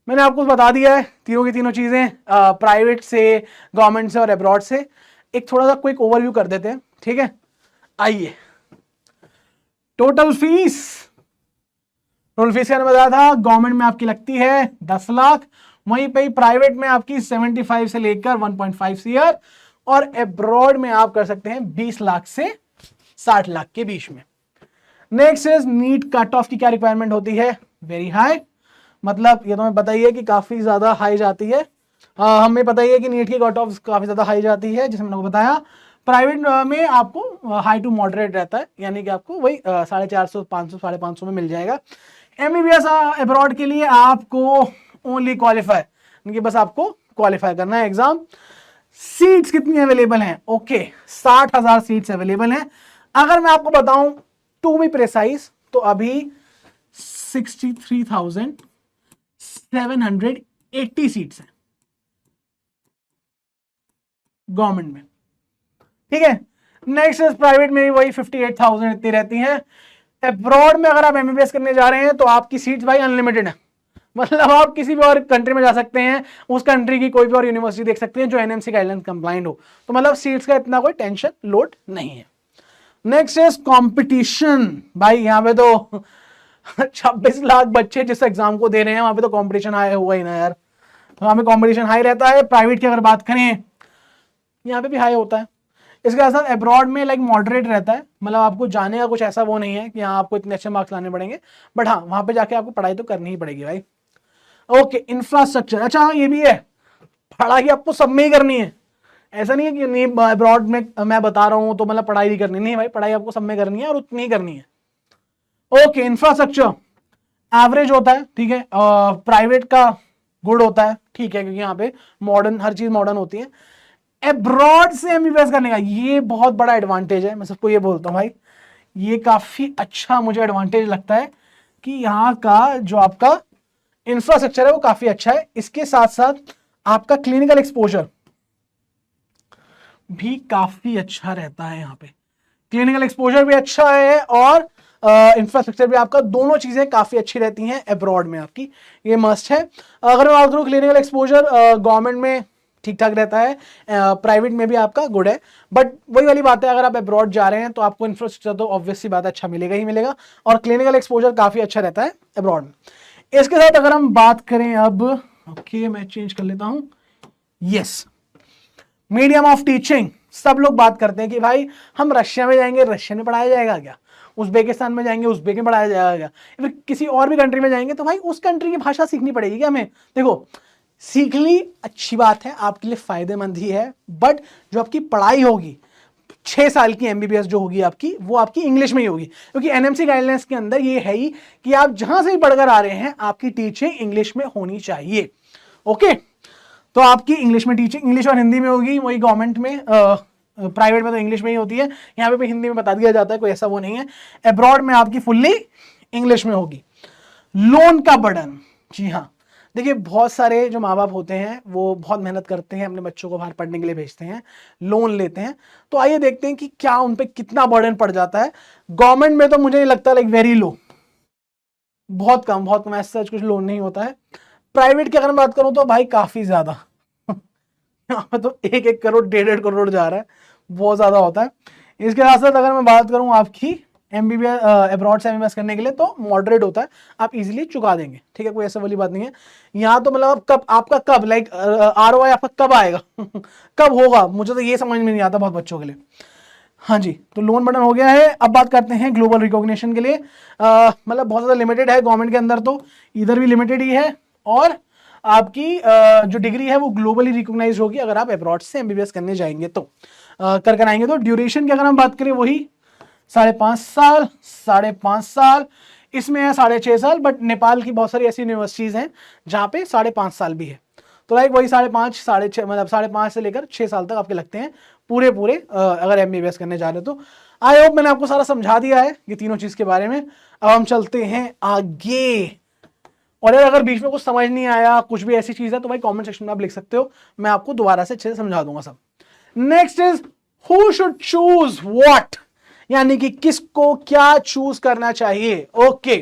मैंने आपको बता दिया है तीनों की तीनों चीजें, प्राइवेट से, गवर्नमेंट से और अब्रॉड से। एक थोड़ा सा क्विक ओवरव्यू कर देते हैं, ठीक है। आइए, टोटल फीस मैंने बताया था गवर्नमेंट में आपकी लगती है 10 लाख, वहीं पे प्राइवेट में आपकी 75 से लेकर 1.5 सीआर, और एब्रॉड में आप कर सकते हैं 20 लाख से 60 लाख के बीच में। Next is NEET cut off की क्या रिक्वायरमेंट होती है, वेरी हाई, मतलब ये तुम्हें बताइए कि काफी ज्यादा हाई जाती है। हमें पता ही है कि नीट की कट ऑफ काफी ज्यादा हाई जाती है, जिसे मैंने आपको बताया। प्राइवेट में आपको हाई टू मॉडरेट रहता है, यानी कि आपको वही 450, 500, 550 में मिल जाएगा। एमबीबीएस अब्रॉड के लिए आपको ओनली क्वालिफाई, यानी बस आपको क्वालिफाई करना है एग्जाम। सीट्स कितनी अवेलेबल हैं, ओके 60,000 सीट्स अवेलेबल हैं। अगर मैं आपको बताऊं टू बी प्रिसाइज तो अभी 63,780 सीट्स हैं गवर्नमेंट में, ठीक है। नेक्स्ट इज प्राइवेट में भी वही 58,000 इतनी रहती हैं। अब्रॉड में अगर आप एमबीबीएस करने जा रहे हैं तो आपकी सीट्स भाई अनलिमिटेड है, मतलब आप किसी भी और कंट्री में जा सकते हैं, उस कंट्री की कोई भी और यूनिवर्सिटी देख सकते हैं जो एनएमसी गाइडलाइन कंप्लाइंट हो, तो मतलब सीट्स का इतना कोई टेंशन लोड नहीं है। नेक्स्ट इज कंपटीशन, भाई यहाँ पे तो 26 लाख बच्चे जिस एग्जाम को दे रहे हैं वहां पे तो कंपटीशन हाई हुआ ही ना यार, तो वहां पे कंपटीशन हाई रहता है। प्राइवेट की अगर बात करें यहाँ पे भी हाई होता है। इसके साथ अब्रॉड में लाइक मॉडरेट रहता है, मतलब आपको जाने का कुछ ऐसा वो नहीं है कि यहाँ आपको इतने अच्छे मार्क्स लाने पड़ेंगे, बट हाँ वहां पे जाके आपको पढ़ाई तो करनी ही पड़ेगी भाई। ओके, इंफ्रास्ट्रक्चर, अच्छा ये भी है, पढ़ाई आपको सब में ही करनी है, ऐसा नहीं है कि नहीं अब्रॉड में मैं बता रहा हूं तो मतलब पढ़ाई नहीं करनी, नहीं भाई पढ़ाई आपको सब में करनी है और उतनी ही करनी है। ओके, इंफ्रास्ट्रक्चर एवरेज होता है, ठीक है। प्राइवेट का गुड होता है, ठीक है, क्योंकि यहाँ पे मॉडर्न हर चीज मॉडर्न होती है। एब्रॉड से एमबीबीएस करने का ये बहुत बड़ा एडवांटेज है, मैं सबको ये बोलता हूँ भाई, ये काफी अच्छा मुझे एडवांटेज लगता है कि यहाँ का जो आपका इंफ्रास्ट्रक्चर है वो काफी अच्छा है। इसके साथ साथ आपका क्लिनिकल एक्सपोजर भी काफी अच्छा रहता है, यहाँ पे क्लिनिकल एक्सपोजर भी अच्छा है और इंफ्रास्ट्रक्चर भी आपका, दोनों चीजें काफी अच्छी रहती हैं अब्रॉड में आपकी, ये मस्ट है। अगर मैं बात करूं क्लिनिकल एक्सपोजर गवर्नमेंट में ठीक ठाक रहता है, प्राइवेट में भी आपका गुड है, बट वही वाली बात है, अगर आप अब्रॉड जा रहे हैं तो आपको इंफ्रास्ट्रक्चर तो ऑब्वियसली बात अच्छा मिलेगा ही मिलेगा, और क्लिनिकल एक्सपोजर काफी अच्छा रहता है अब्रॉड में। इसके साथ अगर हम बात करें अब, ओके मैं चेंज कर लेता हूं, यस, मीडियम ऑफ टीचिंग, सब लोग बात करते हैं कि भाई हम रशिया में जाएंगे रशियन में पढ़ाया जाएगा क्या, उज्बेकिस्तान में जाएंगे उज्बेक में पढ़ाया जाएगा क्या, फिर किसी और भी कंट्री में जाएंगे तो भाई उस कंट्री की भाषा सीखनी पड़ेगी क्या हमें। देखो सीखनी अच्छी बात है, आपके लिए फायदेमंद ही है, बट जो आपकी पढ़ाई होगी 6 साल की एमबीबीएस जो होगी आपकी, वो आपकी इंग्लिश में ही होगी, क्योंकि एनएमसी गाइडलाइंस के अंदर ये है ही कि आप जहां से भी पढ़कर आ रहे हैं आपकी टीचिंग इंग्लिश में होनी चाहिए। ओके, तो आपकी इंग्लिश में टीचिंग इंग्लिश और हिंदी में होगी, वही गवर्नमेंट में, प्राइवेट में तो इंग्लिश में ही होती है, यहाँ पे भी हिंदी में बता दिया जाता है, कोई ऐसा वो नहीं है। अब्रॉड में आपकी फुल्ली इंग्लिश में होगी। लोन का बर्डन, जी हाँ, देखिए बहुत सारे जो माँ बाप होते हैं वो बहुत मेहनत करते हैं, अपने बच्चों को बाहर पढ़ने के लिए भेजते हैं, लोन लेते हैं, तो आइए देखते हैं कि क्या उन पे कितना बर्डन पड़ जाता है। गवर्नमेंट में तो मुझे नहीं लगता, लाइक वेरी लो, बहुत कम, ऐसा कुछ लोन नहीं होता है। प्राइवेट की अगर मैं बात करूं तो भाई काफी ज्यादा यहाँ पे तो 1-1 करोड़ 1.5 करोड़ जा रहा है, बहुत ज्यादा होता है। इसके साथ साथ अगर मैं बात करूं आपकी एमबीबीएस अब्रॉड से एमबीबीएस करने के लिए तो मॉडरेट होता है, आप इजीली चुका देंगे, ठीक है, कोई ऐसा वाली बात नहीं है। यहाँ तो मतलब कब आपका कब लाइक आरओआई आपका कब आएगा कब होगा, मुझे तो ये समझ में नहीं आता बहुत बच्चों के लिए। हाँ जी, तो लोन बटन हो गया है। अब बात करते हैं ग्लोबल रिकॉग्निशन के लिए, मतलब बहुत ज़्यादा लिमिटेड है गवर्नमेंट के अंदर, तो इधर भी लिमिटेड ही है, और आपकी जो डिग्री है वो ग्लोबली रिकॉग्नाइज होगी अगर आप अब्रॉड से एमबीबीएस करने जाएंगे तो, कर आएंगे तो। ड्यूरेशन की अगर हम बात करें वही 5.5 साल, इसमें है 6.5 साल, बट नेपाल की बहुत सारी ऐसी यूनिवर्सिटीज़ हैं जहाँ पे 5.5 साल भी है, तो लाइक वही 5.5 6.5 मतलब 5.5 से लेकर 6 साल तक आपके लगते हैं पूरे अगर एमबीबीएस करने जा रहे हो तो। आई होप मैंने आपको सारा समझा दिया है ये तीनों चीज़ के बारे में। अब हम चलते हैं आगे, और यार अगर बीच में कुछ समझ नहीं आया, कुछ भी ऐसी चीज़ है तो भाई कमेंट सेक्शन में आप लिख सकते हो, मैं आपको दोबारा से अच्छे से समझा दूंगा सब। Next is who should choose what, यानी कि किसको क्या चूज करना चाहिए। ओके,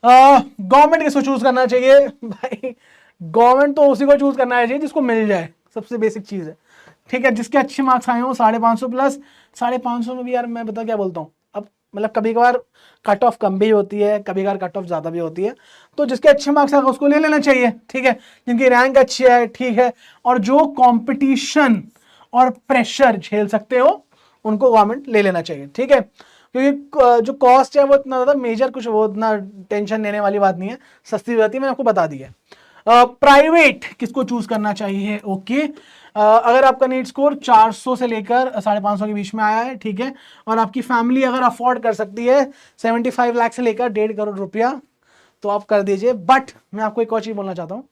गवर्नमेंट किसको चूज करना चाहिए भाई, गवर्नमेंट तो उसी को चूज करना चाहिए जिसको मिल जाए, सबसे बेसिक चीज है, ठीक है, जिसके अच्छे मार्क्स आए हो 550 प्लस, 550 में भी यार मैं बता क्या बोलता हूँ, अब मतलब कभी कभार कट ऑफ कम भी होती है, कभी कभार कट ऑफ ज़्यादा भी होती है, तो जिसके अच्छे मार्क्स आए उसको ले लेना चाहिए, ठीक है, जिनकी रैंक अच्छी है, ठीक है, और जो कंपटीशन और प्रेशर झेल सकते हो उनको गवर्नमेंट ले लेना चाहिए, ठीक है, क्योंकि जो कॉस्ट है वो इतना ज़्यादा मेजर कुछ वो इतना टेंशन लेने वाली बात नहीं है, सस्ती हो जाती है, मैंने आपको बता दी है। प्राइवेट किसको चूज करना चाहिए, ओके, अगर आपका नीट स्कोर 400 से लेकर 550 के बीच में आया है, ठीक है, और आपकी फैमिली अगर अफोर्ड कर सकती है 75 लाख से लेकर 1.5 करोड़ रुपया, तो आप कर दीजिए। बट मैं आपको एक और चीज बोलना चाहता हूँ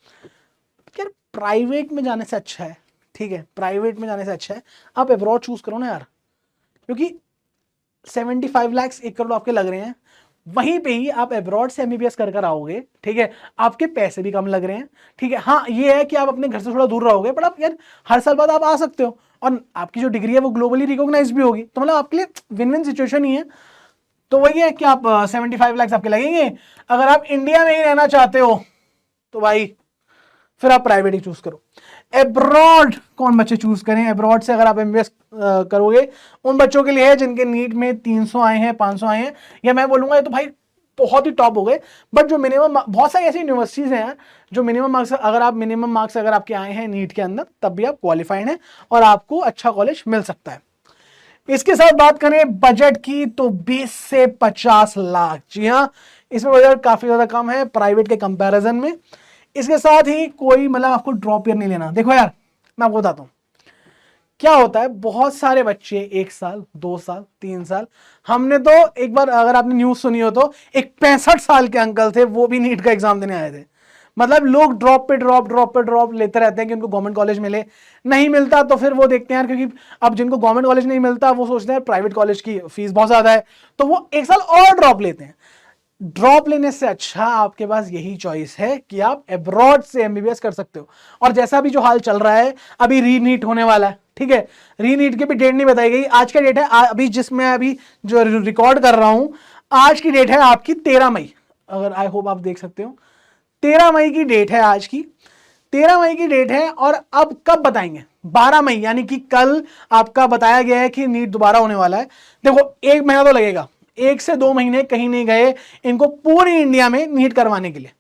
यार, प्राइवेट में जाने से अच्छा है, ठीक है, प्राइवेट में जाने से अच्छा है आप अब्रॉड चूज करो ना यार, क्योंकि 75 लाख 1 करोड़ आपके लग रहे हैं, वहीं पे ही आप अब्रॉड से एमबीबीएस कर आओगे, ठीक है, आपके पैसे भी कम लग रहे हैं, ठीक है, हाँ ये है कि आप अपने घर से थोड़ा दूर रहोगे, बट आप यार हर साल बाद आप आ सकते हो, और आपकी जो डिग्री है वो ग्लोबली रिकॉग्नाइज भी होगी, तो मतलब आपके लिए विन विन सिचुएशन ही है। तो वही है कि आप 75 लाख आपके लगेंगे, अगर आप इंडिया में ही रहना चाहते हो तो भाई फिर आप प्राइवेट ही चूज करो। एब्रॉड कौन बच्चे चूज करें, एब्रॉड से अगर आप एमबीबीएस करोगे उन बच्चों के लिए है जिनके नीट में 300 आए हैं, 500 आए हैं, या मैं बोलूंगा ये तो भाई बहुत ही टॉप हो गए, बट जो मिनिमम, बहुत सारी ऐसी यूनिवर्सिटीज हैं जो मिनिमम मार्क्स, अगर आप मिनिमम मार्क्स अगर आपके आए हैं नीट के अंदर तब भी आप क्वालिफाइड हैं और आपको अच्छा कॉलेज मिल सकता है। इसके साथ बात करें बजट की तो 20 से 50 लाख, जी हाँ, इसमें बजट काफी ज्यादा कम है प्राइवेट के कंपैरिजन में। इसके साथ ही कोई मतलब आपको ड्रॉप ईयर नहीं लेना। देखो यार मैं आपको बताता हूं क्या होता है, बहुत सारे बच्चे 1 साल 2 साल 3 साल, हमने तो एक बार अगर आपने न्यूज सुनी हो तो एक 65 साल के अंकल थे, वो भी नीट का एग्जाम देने आए थे। मतलब लोग ड्रॉप पे ड्रॉप लेते रहते हैं कि उनको गवर्नमेंट कॉलेज मिले, नहीं मिलता तो फिर वो देखते हैं यार, क्योंकि अब जिनको गवर्नमेंट कॉलेज नहीं मिलता वो सोचते हैं प्राइवेट कॉलेज की फीस बहुत ज्यादा है, तो वो 1 साल और ड्रॉप लेते हैं। ड्रॉप लेने से अच्छा आपके पास यही चॉइस है कि आप अब्रॉड से एमबीबीएस कर सकते हो। और जैसा भी जो हाल चल रहा है, अभी रीनीट होने वाला है, ठीक है, रीनीट की भी डेट नहीं बताई गई, आज का डेट है अभी जिसमें अभी जो रिकॉर्ड कर रहा हूं, आज की डेट है आपकी 13 मई, अगर आई होप आप देख सकते हो 13 मई की डेट है आज की, 13 मई की डेट है। और अब कब बताएंगे, 12 मई, यानी कि कल आपका बताया गया है कि नीट दोबारा होने वाला है। देखो 1 महीना तो लगेगा, 1 से 2 महीने कहीं नहीं गए इनको पूरी इंडिया में नीट करवाने के लिए।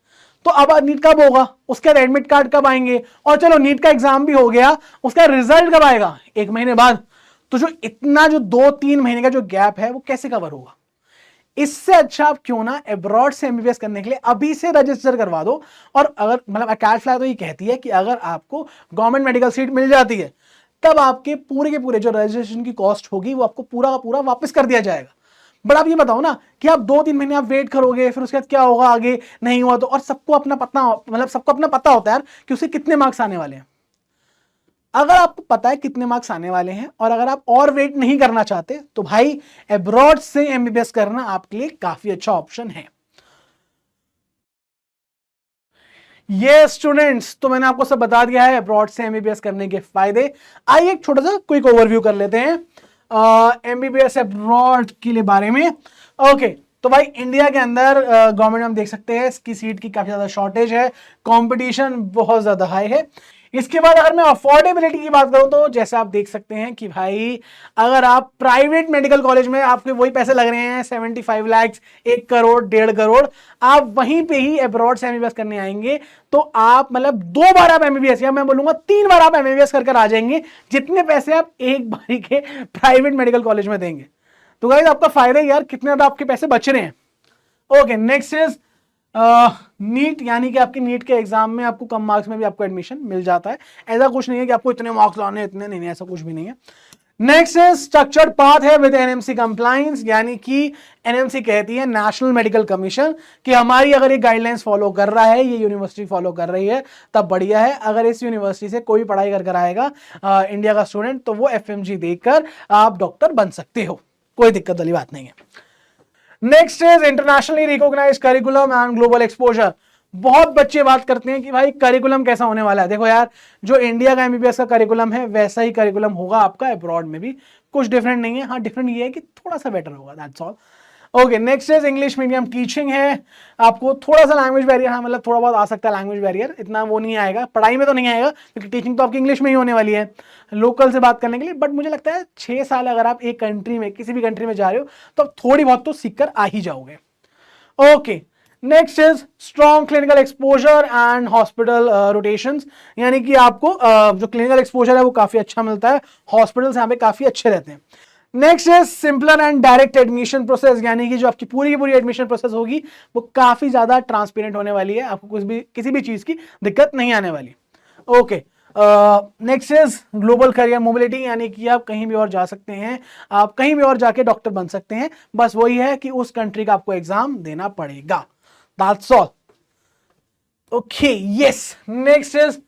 तो अब नीट कब होगा, उसके बाद एडमिट कार्ड कब आएंगे, और चलो नीट का एग्जाम भी हो गया, उसका रिजल्ट कब आएगा, 1 महीने बाद। तो जो इतना जो 2-3 महीने का जो गैप है वो कैसे कवर होगा। इससे अच्छा आप क्यों ना अब्रॉड से एमबीबीएस करने के लिए अभी से रजिस्टर करवा दो। और अगर मतलब अकैडफ्लाई तो ये कहती है कि अगर आपको गवर्नमेंट मेडिकल सीट मिल जाती है तब आपके पूरे के पूरे जो रजिस्ट्रेशन की कॉस्ट होगी वो आपको पूरा का पूरा वापस कर दिया जाएगा। बट आप ये बताओ ना कि आप 2-3 महीने आप वेट करोगे, फिर उसके बाद क्या होगा आगे, नहीं हुआ तो। और सबको अपना पता, मतलब सबको अपना पता होता है यार कि उसे कितने मार्क्स आने वाले हैं। अगर आपको पता है कितने मार्क्स आने वाले हैं और अगर आप और वेट नहीं करना चाहते तो भाई अब्रॉड से एमबीबीएस करना आपके लिए काफी अच्छा ऑप्शन है। ये स्टूडेंट्स तो मैंने आपको सब बता दिया है अब्रॉड से एमबीबीएस करने के फायदे। आइए एक छोटा सा क्विक ओवरव्यू कर लेते हैं एमबीबीएस अब्रॉड के लिए बारे में। ओके तो भाई इंडिया के अंदर गवर्नमेंट हम देख सकते हैं इसकी सीट की काफी ज्यादा शॉर्टेज है, कंपटीशन बहुत ज्यादा हाई है। इसके बाद अगर मैं अफोर्डेबिलिटी की बात करूं तो जैसे आप देख सकते हैं कि भाई अगर आप प्राइवेट मेडिकल कॉलेज में आपके वही पैसे लग रहे हैं 75 लाख, 1 करोड़, 1.5 करोड़, आप वहीं पे ही अब्रॉड से एमबीबीएस करने आएंगे तो आप मतलब 2 बार आप एमबीबीएस, या मैं बोलूंगा 3 बार आप एमबीबीएस कर आ जाएंगे जितने पैसे आप एक बारी के प्राइवेट मेडिकल कॉलेज में देंगे। तो गाइस आपका फायदा यार कितने ज्यादा आपके पैसे बच रहे हैं। ओके नेक्स्ट इज नीट, यानी कि आपके नीट के एग्जाम में आपको कम मार्क्स में भी आपको एडमिशन मिल जाता है। ऐसा कुछ नहीं है कि आपको इतने मार्क्स लाने इतने नहीं, ऐसा कुछ भी नहीं है। नेक्स्ट इज स्ट्रक्चर्ड पाथ है विद एनएमसी कंप्लायंस, यानी कि एनएमसी कहती है नेशनल मेडिकल कमीशन कि हमारी अगर ये गाइडलाइंस फॉलो कर रहा है, ये यूनिवर्सिटी फॉलो कर रही है तब बढ़िया है। अगर इस यूनिवर्सिटी से कोई पढ़ाई कर आएगा इंडिया का स्टूडेंट तो वो एफएमजी देकर आप डॉक्टर बन सकते हो, कोई दिक्कत वाली बात नहीं है। Next is internationally recognise curriculum and global exposure. बहुत बच्चे बात करते हैं कि भाई करिकुलम कैसा होने वाला है। देखो यार जो इंडिया का एमबीबीएस का करिकुलम है वैसा ही करिकुलम होगा आपका अब्रॉड में भी, कुछ डिफरेंट नहीं है। हाँ डिफरेंट ये है कि थोड़ा सा बेटर होगा, that's all. Okay, next is English medium teaching है। आपको थोड़ा सा लैंग्वेज बैरियर, हाँ मतलब थोड़ा बहुत आ सकता है लैंग्वेज बैरियर, इतना वो नहीं आएगा, पढ़ाई में तो नहीं आएगा क्योंकि टीचिंग तो आपकी इंग्लिश में ही होने वाली है लोकल से बात करने के लिए। बट मुझे लगता है 6 साल अगर आप एक कंट्री में, किसी भी कंट्री में जा रहे हो तो आप थोड़ी बहुत तो सीख कर आ ही जाओगे। Okay, next is strong clinical exposure and hospital rotations, यानी कि आपको जो क्लिनिकल एक्सपोजर है वो काफी अच्छा मिलता है, हॉस्पिटल्स यहाँ पे काफी अच्छे रहते हैं। Next is simpler and direct admission process, यानी कि जो आपकी पूरी की पूरी एडमिशन प्रोसेस होगी वो काफी ज्यादा ट्रांसपेरेंट होने वाली है, आपको कुछ भी किसी भी चीज की दिक्कत नहीं आने वाली। Okay, next is global career mobility, यानी कि आप कहीं भी और जा सकते हैं, आप कहीं भी और जाके डॉक्टर बन सकते हैं, बस वही है कि उस कंट्री का आपको एग्जाम देना पड़ेगा, that's all. Okay, yes, next is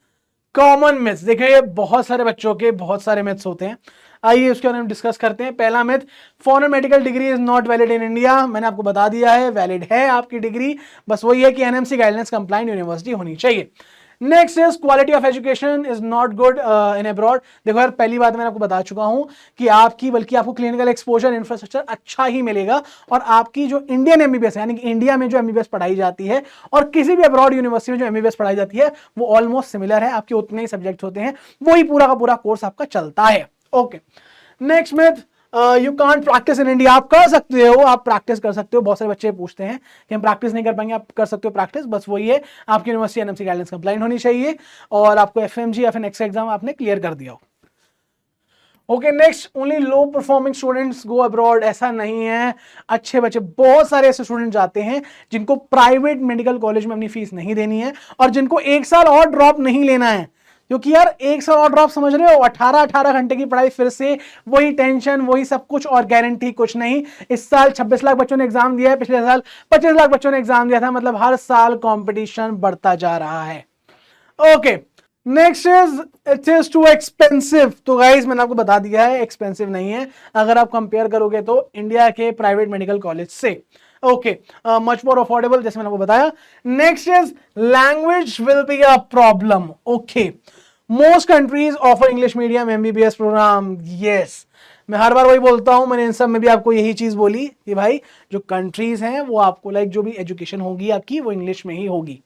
common myths. देखिए बहुत सारे बच्चों के बहुत सारे मिथ्स होते हैं, आइए उसके बारे में डिस्कस करते हैं। पहला myth, foreign medical degree is not valid in India. मैंने आपको बता दिया है वैलिड है आपकी डिग्री, बस वही है कि एनएमसी गाइडलाइंस कंप्लाइंट यूनिवर्सिटी होनी चाहिए। Next is quality of education is not good in abroad. देखो यार, पहली बात मैंने आपको बता चुका हूं कि बल्कि आपको क्लिनिकल एक्सपोजर इंफ्रास्ट्रक्चर अच्छा ही मिलेगा, और आपकी जो इंडियन एमबीबीएस यानी कि इंडिया में जो एमबीबीएस पढ़ाई जाती है और किसी भी अब्रॉड यूनिवर्सिटी में जो एमबीबीएस पढ़ाई जाती है वो ऑलमोस्ट सिमिलर है, आपके उतने ही सब्जेक्ट होते हैं, वही पूरा का पूरा कोर्स आपका चलता है। Okay, next myth, you can't practice in India. आप कर सकते हो, आप प्रैक्टिस कर सकते हो, बहुत सारे बच्चे पूछते हैं कि हम प्रैक्टिस नहीं कर पाएंगे, आप कर सकते हो प्रैक्टिस, बस वही है आपकी यूनिवर्सिटी एनएमसी गाइडलाइंस कंप्लाइंट होनी चाहिए और आपको एफएमजी या फिर नेक्स्ट एग्जाम आपने क्लियर कर दिया हो। ओके, नेक्स्ट, ओनली लो परफॉर्मिंग स्टूडेंट्स गो अब्रॉड। ऐसा नहीं है, अच्छे बच्चे, बहुत सारे ऐसे स्टूडेंट जाते हैं जिनको प्राइवेट मेडिकल कॉलेज में अपनी फीस नहीं देनी है और जिनको 1 साल और ड्रॉप नहीं लेना है, क्योंकि यार 1 साल और ड्रॉप, समझ रहे हो, 18 घंटे की पढ़ाई, फिर से वही टेंशन, वही सब कुछ और गारंटी कुछ नहीं। इस साल 26 लाख बच्चों ने एग्जाम दिया है, पिछले साल 25 लाख बच्चों ने एग्जाम दिया था, मतलब हर साल कंपटीशन बढ़ता जा रहा है। Okay, next is it is too expensive. तो गाइस मैंने आपको बता दिया है एक्सपेंसिव नहीं है अगर आप कंपेयर करोगे तो इंडिया के प्राइवेट मेडिकल कॉलेज से। ओके, मच मोर अफोर्डेबल, जैसे मैंने आपको बताया। Next is language will be a problem. Okay, most countries offer English medium MBBS programme. Yes, मैं हर बार वही बोलता हूं, मैंने इन सब में भी आपको यही चीज बोली कि भाई जो कंट्रीज हैं वो आपको जो भी एजुकेशन होगी आपकी वो इंग्लिश में ही होगी।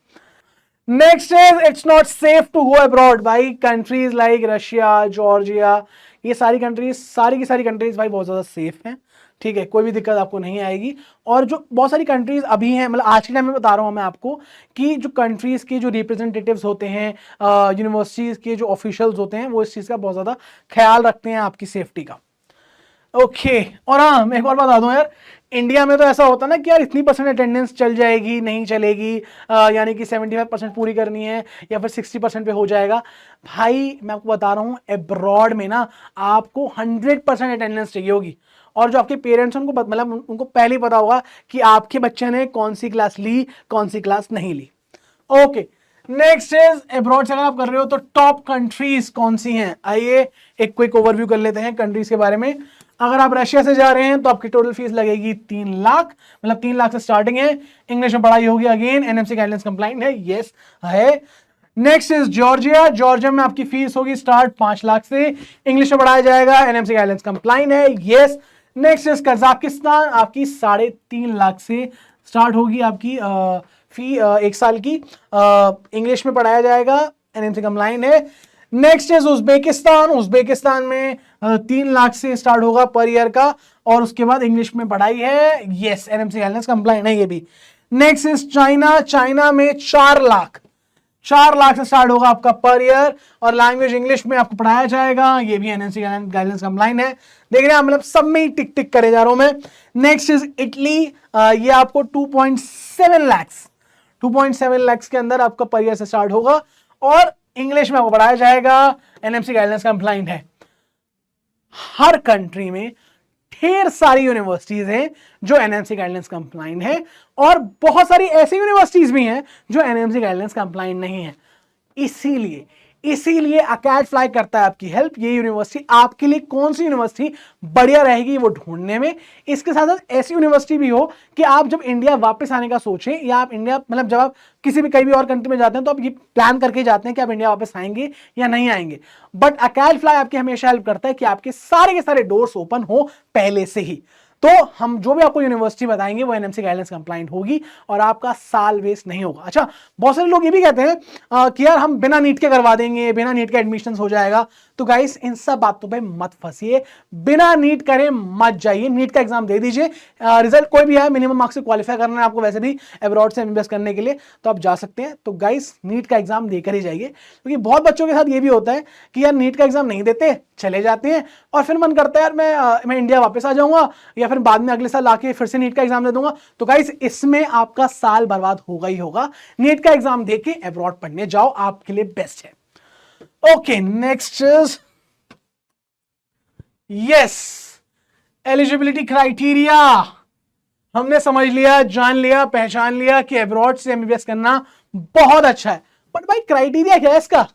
Next is it's not safe to go abroad. भाई कंट्रीज लाइक रशिया, जॉर्जिया, ये सारी कंट्रीज, सारी की सारी कंट्रीज भाई बहुत ज्यादा सेफ हैं, ठीक है, कोई भी दिक्कत आपको नहीं आएगी। और जो बहुत सारी कंट्रीज अभी हैं, मतलब आज के टाइम में बता रहा हूं मैं आपको कि जो कंट्रीज के जो रिप्रेजेंटेटिव्स होते हैं, यूनिवर्सिटीज के जो ऑफिशियल्स होते हैं, वो इस चीज का बहुत ज्यादा ख्याल रखते हैं आपकी सेफ्टी का। ओके, और हाँ मैं एक और बता दूं यार, इंडिया में तो ऐसा होता है ना कि यार इतनी परसेंट अटेंडेंस चल जाएगी, नहीं चलेगी, यानी कि 75% पूरी करनी है या फिर 60% पे हो जाएगा। भाई मैं आपको बता रहा हूँ, अब्रॉड में ना आपको 100% अटेंडेंस चाहिए होगी, और जो आपके पेरेंट्स हैं उनको मतलब उनको पहले ही पता होगा कि आपके बच्चे ने कौन सी क्लास ली, कौन सी क्लास नहीं ली। ओके, नेक्स्ट इज अब्रॉड से अगर आप कर रहे हो तो टॉप कंट्रीज कौन सी हैं। आइए एक क्विक ओवरव्यू कर लेते हैं कंट्रीज के बारे में। अगर आप रशिया से जा रहे हैं तो आपकी टोटल फीस लगेगी 3 लाख, मतलब 3 लाख से स्टार्टिंग है, इंग्लिश में पढ़ाई होगी, अगेन एनएमसी गाइडलाइंस कंप्लाइंट है, यस है। नेक्स्ट इज जॉर्जिया, जॉर्जिया में आपकी फीस होगी स्टार्ट 5 लाख से, इंग्लिश में पढ़ाया जाएगा, एनएमसी गाइडलाइंस कंप्लाइंट है, यस। नेक्स्ट इज कजाकिस्तान, आपकी 3.5 लाख से स्टार्ट होगी आपकी फी 1 साल की, इंग्लिश में पढ़ाया जाएगा, एनएमसी कंप्लाइंट है। नेक्स्ट इज उज्बेकिस्तान, उज्बेकिस्तान में 3 लाख से स्टार्ट होगा पर ईयर का, और उसके बाद इंग्लिश में पढ़ाई है, यस, एनएमसी गाइडलाइंस कंप्लाइंट है ये भी। नेक्स्ट इज चाइना, चाइना में 4 लाख से स्टार्ट होगा आपका पर ईयर, और लैंग्वेज इंग्लिश में आपको पढ़ाया जाएगा, ये भी एनएमसी गाइडलाइंस कंप्लाइंट है। देख रहे हैं, मतलब सब में ही टिक टिक करे जा रहा हूं मैं। नेक्स्ट इज इटली, ये आपको 2.7 लाख के अंदर आपका पर ईयर से स्टार्ट होगा, और इंग्लिश में आपको पढ़ाया जाएगा, एनएमसी गाइडलाइंस कंप्लाइंट है। हर कंट्री में ढेर सारी यूनिवर्सिटीज हैं जो एनएमसी गाइडलाइंस कंप्लाइंट है, और बहुत सारी ऐसी यूनिवर्सिटीज भी हैं जो एनएमसी गाइडलाइंस कंप्लाइंट नहीं है। इसीलिए अकैड फ्लाई करता है आपकी हेल्प। ये यूनिवर्सिटी आपके लिए कौन सी यूनिवर्सिटी बढ़िया रहेगी वो ढूंढने में। इसके साथ साथ ऐसी यूनिवर्सिटी भी हो कि आप जब इंडिया वापस आने का सोचें, या आप इंडिया मतलब जब आप किसी भी कहीं भी और कंट्री में जाते हैं तो आप ये प्लान करके जाते हैं कि आप इंडिया वापस आएंगे या नहीं आएंगे, बट अकैड फ्लाई आपकी हमेशा हेल्प करता है कि आपके सारे के सारे डोर्स ओपन हो पहले से ही। तो हम जो भी आपको यूनिवर्सिटी बताएंगे वो एनएमसी गाइडलाइंस कंप्लाइंट होगी और आपका साल वेस्ट नहीं होगा। अच्छा, बहुत सारे लोग ये भी कहते हैं कि यार हम बिना नीट के करवा देंगे, बिना नीट के एडमिशन हो जाएगा। तो गाइस इन सब बातों पे मत फंसिए, बिना नीट करे मत जाइए, नीट का एग्जाम दे दीजिए। रिजल्ट कोई भी है, मिनिमम मार्क्स से क्वालिफाई करना है आपको वैसे भी अब्रॉड से एमबीबीएस करने के लिए, तो आप जा सकते हैं। तो गाइस नीट का एग्जाम देकर ही जाइए, क्योंकि बहुत बच्चों के साथ ये भी होता है कि यार नीट का एग्जाम नहीं देते, चले जाते हैं और फिर मन करता है यार मैं इंडिया वापस आ जाऊंगा या फिर बाद में अगले साल आके फिर से नीट का एग्जाम दे दूंगा। तो गाइस इसमें आपका साल बर्बाद होगा ही होगा। नीट का एग्जाम देके अब्रॉड पढ़ने जाओ, आपके लिए बेस्ट है। Okay, next is yes, eligibility criteria. हमने समझ लिया, जान लिया, पहचान लिया कि अब्रॉड से एमबीबीएस करना बहुत अच्छा है, बट भाई क्राइटेरिया क्या है इसका?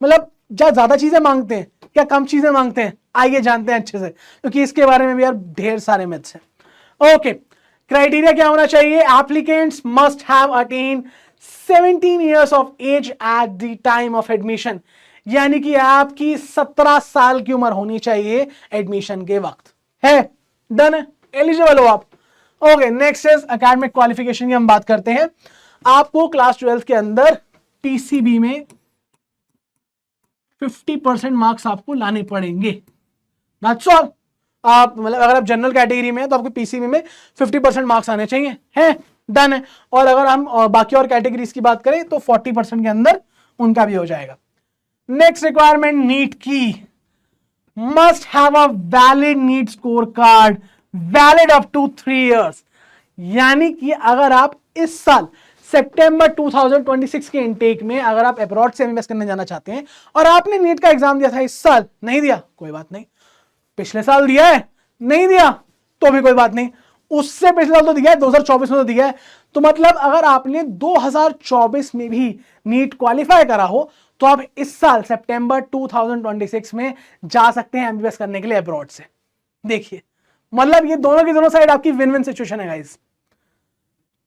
मतलब ज्यादा चीजें मांगते हैं क्या, कम चीजें मांगते हैं? आइए जानते हैं अच्छे से, क्योंकि इसके बारे में भी यार ढेर सारे मिथ्स हैं। ओके, क्राइटेरिया क्या होना चाहिए? Applicants must have attend 17 years of age at the time of admission, यानी कि आपकी 17 साल की उम्र होनी चाहिए एडमिशन के वक्त। है डन है, एलिजिबल हो आप। Okay, next is academic qualification की हम बात करते हैं। आपको क्लास 12 के अंदर पीसीबी में 50% मार्क्स आपको लाने पड़ेंगे। That's all. आप मतलब अगर आप जनरल कैटेगरी में हैं तो आपको पीसीबी में 50% मार्क्स आने चाहिए, है डन है। और अगर हम बाकी और कैटेगरीज की बात करें तो 40% के अंदर उनका भी हो जाएगा। नेक्स्ट रिक्वायरमेंट नीट की, must have a valid NEET score card, valid up to 3 years। यानी कि अगर आप इस साल सितंबर 2026 के इनटेक में अगर आप अब्रॉड से एमबीबीएस करने जाना चाहते हैं और आपने नीट का एग्जाम दिया था, इस साल नहीं दिया कोई बात नहीं, पिछले साल दिया है नहीं दिया तो भी कोई बात नहीं, उससे पिछले साल तो दिया है, 2024 में तो दिया है, तो मतलब अगर आपने 2024 में भी नीट क्वालिफाई करा हो तो आप इस साल सितंबर 2026 में जा सकते हैं एमबीबीएस करने के लिए अब्रॉड से। देखिए मतलब ये दोनों की दोनों साइड आपकी विन विन सिचुएशन है guys.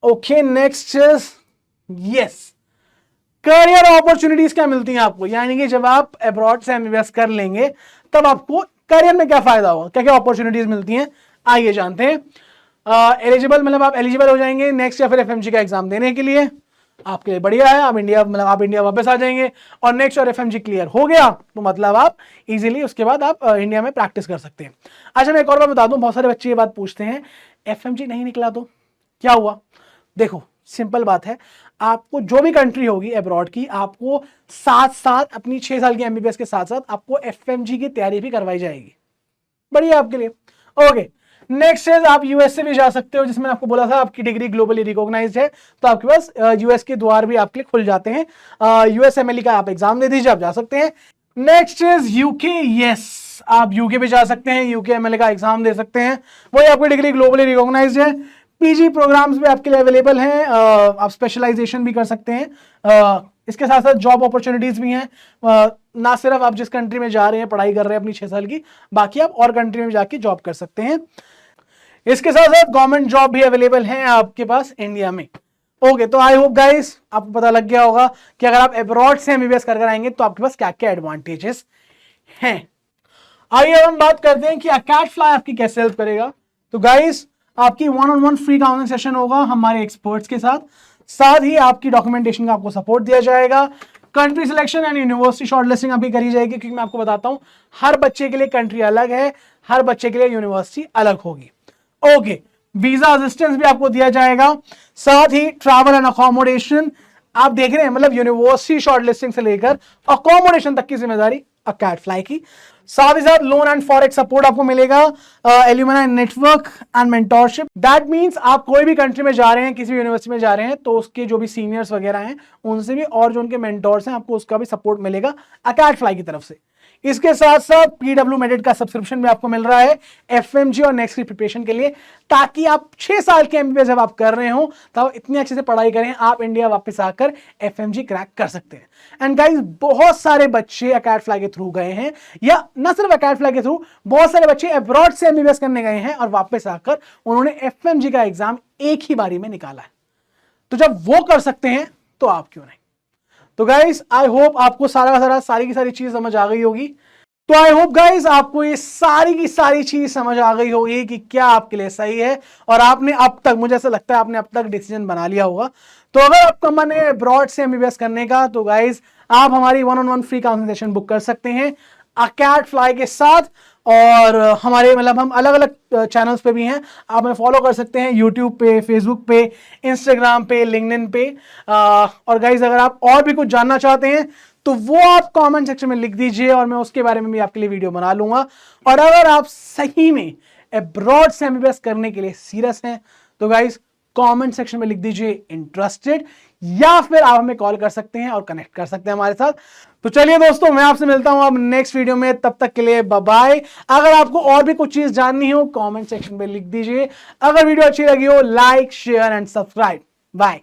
Okay, next yes, career opportunities क्या मिलती हैं आपको? यानी कि जब आप अब्रॉड से एमबीबीएस कर लेंगे तब आपको करियर में क्या फायदा होगा, क्या क्या अपॉर्चुनिटीज मिलती हैं, आइए जानते हैं। एलिजिबल मतलब आप एलिजिबल हो जाएंगे नेक्स्ट या फिर एफएमजी का एग्जाम देने के लिए, आपके लिए बढ़िया है। आप इंडिया वापस आ जाएंगे और नेक्स्ट और एफएमजी क्लियर हो गया तो मतलब आप इजीली उसके बाद आप इंडिया में प्रैक्टिस कर सकते हैं। अच्छा, मैं एक और बात बता दूं, बहुत सारे बच्चे ये बात पूछते हैं एफएमजी नहीं निकला तो क्या हुआ? देखो सिंपल बात है, आपको जो भी कंट्री होगी अब्रॉड की, आपको साथ साथ अपनी 6 साल की एमबीबीएस के साथ साथ आपको एफएमजी की तैयारी भी करवाई जाएगी, बढ़िया आपके लिए। ओके, नेक्स्ट इज आप यूएस से भी जा सकते हो, जिसमें आपको बोला था आपकी डिग्री ग्लोबली रिकॉग्नाइज्ड है तो आपके पास यूएस के द्वार भी आपके लिए खुल जाते हैं। यूएसएमएलई का आप एग्जाम दे दीजिए, आप जा सकते हैं। नेक्स्ट इज यूके, यस आप यूके भी जा सकते हैं, यूके एमएलए का एग्जाम दे सकते हैं, वही आपकी डिग्री ग्लोबली रिकॉग्नाइज्ड है। पीजी प्रोग्राम्स भी आपके लिए अवेलेबल हैं, आप स्पेशलाइजेशन भी कर सकते हैं, इसके साथ साथ जॉब अपॉर्चुनिटीज भी हैं। ना सिर्फ आप जिस कंट्री में जा रहे हैं पढ़ाई कर रहे हैं अपनी 6 साल की, बाकी आप और कंट्री में जाके जॉब कर सकते हैं। इसके साथ साथ गवर्नमेंट जॉब भी अवेलेबल हैं आपके पास इंडिया में। ओके, तो आई होप गाइस आपको पता लग गया होगा कि अगर आप अब्रॉड से एमबीबीएस कर आएंगे तो आपके पास क्या क्या एडवांटेजेस हैं। आइए हम बात करते हैं कि अकैडफ्लाई आपकी कैसे हेल्प करेगा। तो गाइस आपकी 1-on-1 फ्री काउंसलिंग सेशन होगा हमारे एक्सपर्ट्स के साथ ही आपकी डॉक्यूमेंटेशन का आपको सपोर्ट दिया जाएगा। Country selection and university shortlisting आपकी करी जाएगी, क्योंकि मैं आपको बताता हूं हर बच्चे के लिए कंट्री अलग है, हर बच्चे के लिए यूनिवर्सिटी अलग होगी। ओके, वीजा असिस्टेंस भी आपको दिया जाएगा, साथ ही ट्रैवल एंड अकोमोडेशन आप देख रहे हैं, मतलब यूनिवर्सिटी शॉर्टलिस्टिंग से लेकर अकोमोडेशन तक की जिम्मेदारी अकैडफ्लाई की। साथ ही साथ लोन एंड फॉरेक्स सपोर्ट आपको मिलेगा, alumni network and mentorship. That means आप कोई भी कंट्री में जा रहे हैं, किसी भी यूनिवर्सिटी में जा रहे हैं, तो उसके जो भी सीनियर्स वगैरह हैं उनसे भी, और जो उनके मेंटोर्स हैं आपको उसका भी सपोर्ट मिलेगा अकैडफ्लाई की तरफ से। इसके साथ साथ पीडब्ल्यू मेडिट का सब्सक्रिप्शन भी आपको मिल रहा है एफएमजी और नेक्स्ट की प्रिपरेशन के लिए, ताकि आप 6 साल के एमबीबीएस जब आप कर रहे हो तब इतनी अच्छे से पढ़ाई करें, आप इंडिया वापस आकर एफएमजी क्रैक कर सकते हैं। एंड गाइस बहुत सारे बच्चे अकैडफ्लाई के थ्रू गए हैं, या न सिर्फ अकैडफ्लाई के थ्रू, बहुत सारे बच्चे अब्रॉड से एमबीबीएस करने गए हैं और वापस आकर उन्होंने एफएमजी का एग्जाम एक ही बारी में निकाला है। तो जब वो कर सकते हैं तो आप क्यों नहीं? तो गाइस आई होप आपको सारी की सारी चीज समझ आ गई होगी। तो आई होप गाइस आपको ये सारी की सारी चीज समझ आ गई होगी कि क्या आपके लिए सही है, और आपने अब तक, मुझे ऐसा लगता है आपने अब तक डिसीजन बना लिया होगा। तो अगर आपका मन है अब्रॉड से एमबीबीएस करने का, तो गाइस आप हमारी 1-on-1 फ्री कंसल्टेशन बुक कर सकते हैं अकैड फ्लाई के साथ। और हमारे मतलब हम अलग अलग चैनल्स पे भी हैं, आप हमें फॉलो कर सकते हैं यूट्यूब पे, फेसबुक पे, इंस्टाग्राम पे, लिंक्डइन पे। और गाइज अगर आप और भी कुछ जानना चाहते हैं तो वो आप कमेंट सेक्शन में लिख दीजिए और मैं उसके बारे में भी आपके लिए वीडियो बना लूंगा। और अगर आप सही में अब्रॉड से एमबीबीएस करने के लिए सीरियस हैं तो गाइज कमेंट सेक्शन में लिख दीजिए इंटरेस्टेड, या फिर आप हमें कॉल कर सकते हैं और कनेक्ट कर सकते हैं हमारे साथ। तो चलिए दोस्तों, मैं आपसे मिलता हूं अब नेक्स्ट वीडियो में, तब तक के लिए बाय बाय। अगर आपको और भी कुछ चीज जाननी हो कमेंट सेक्शन में लिख दीजिए। अगर वीडियो अच्छी लगी हो like, share and subscribe. Bye.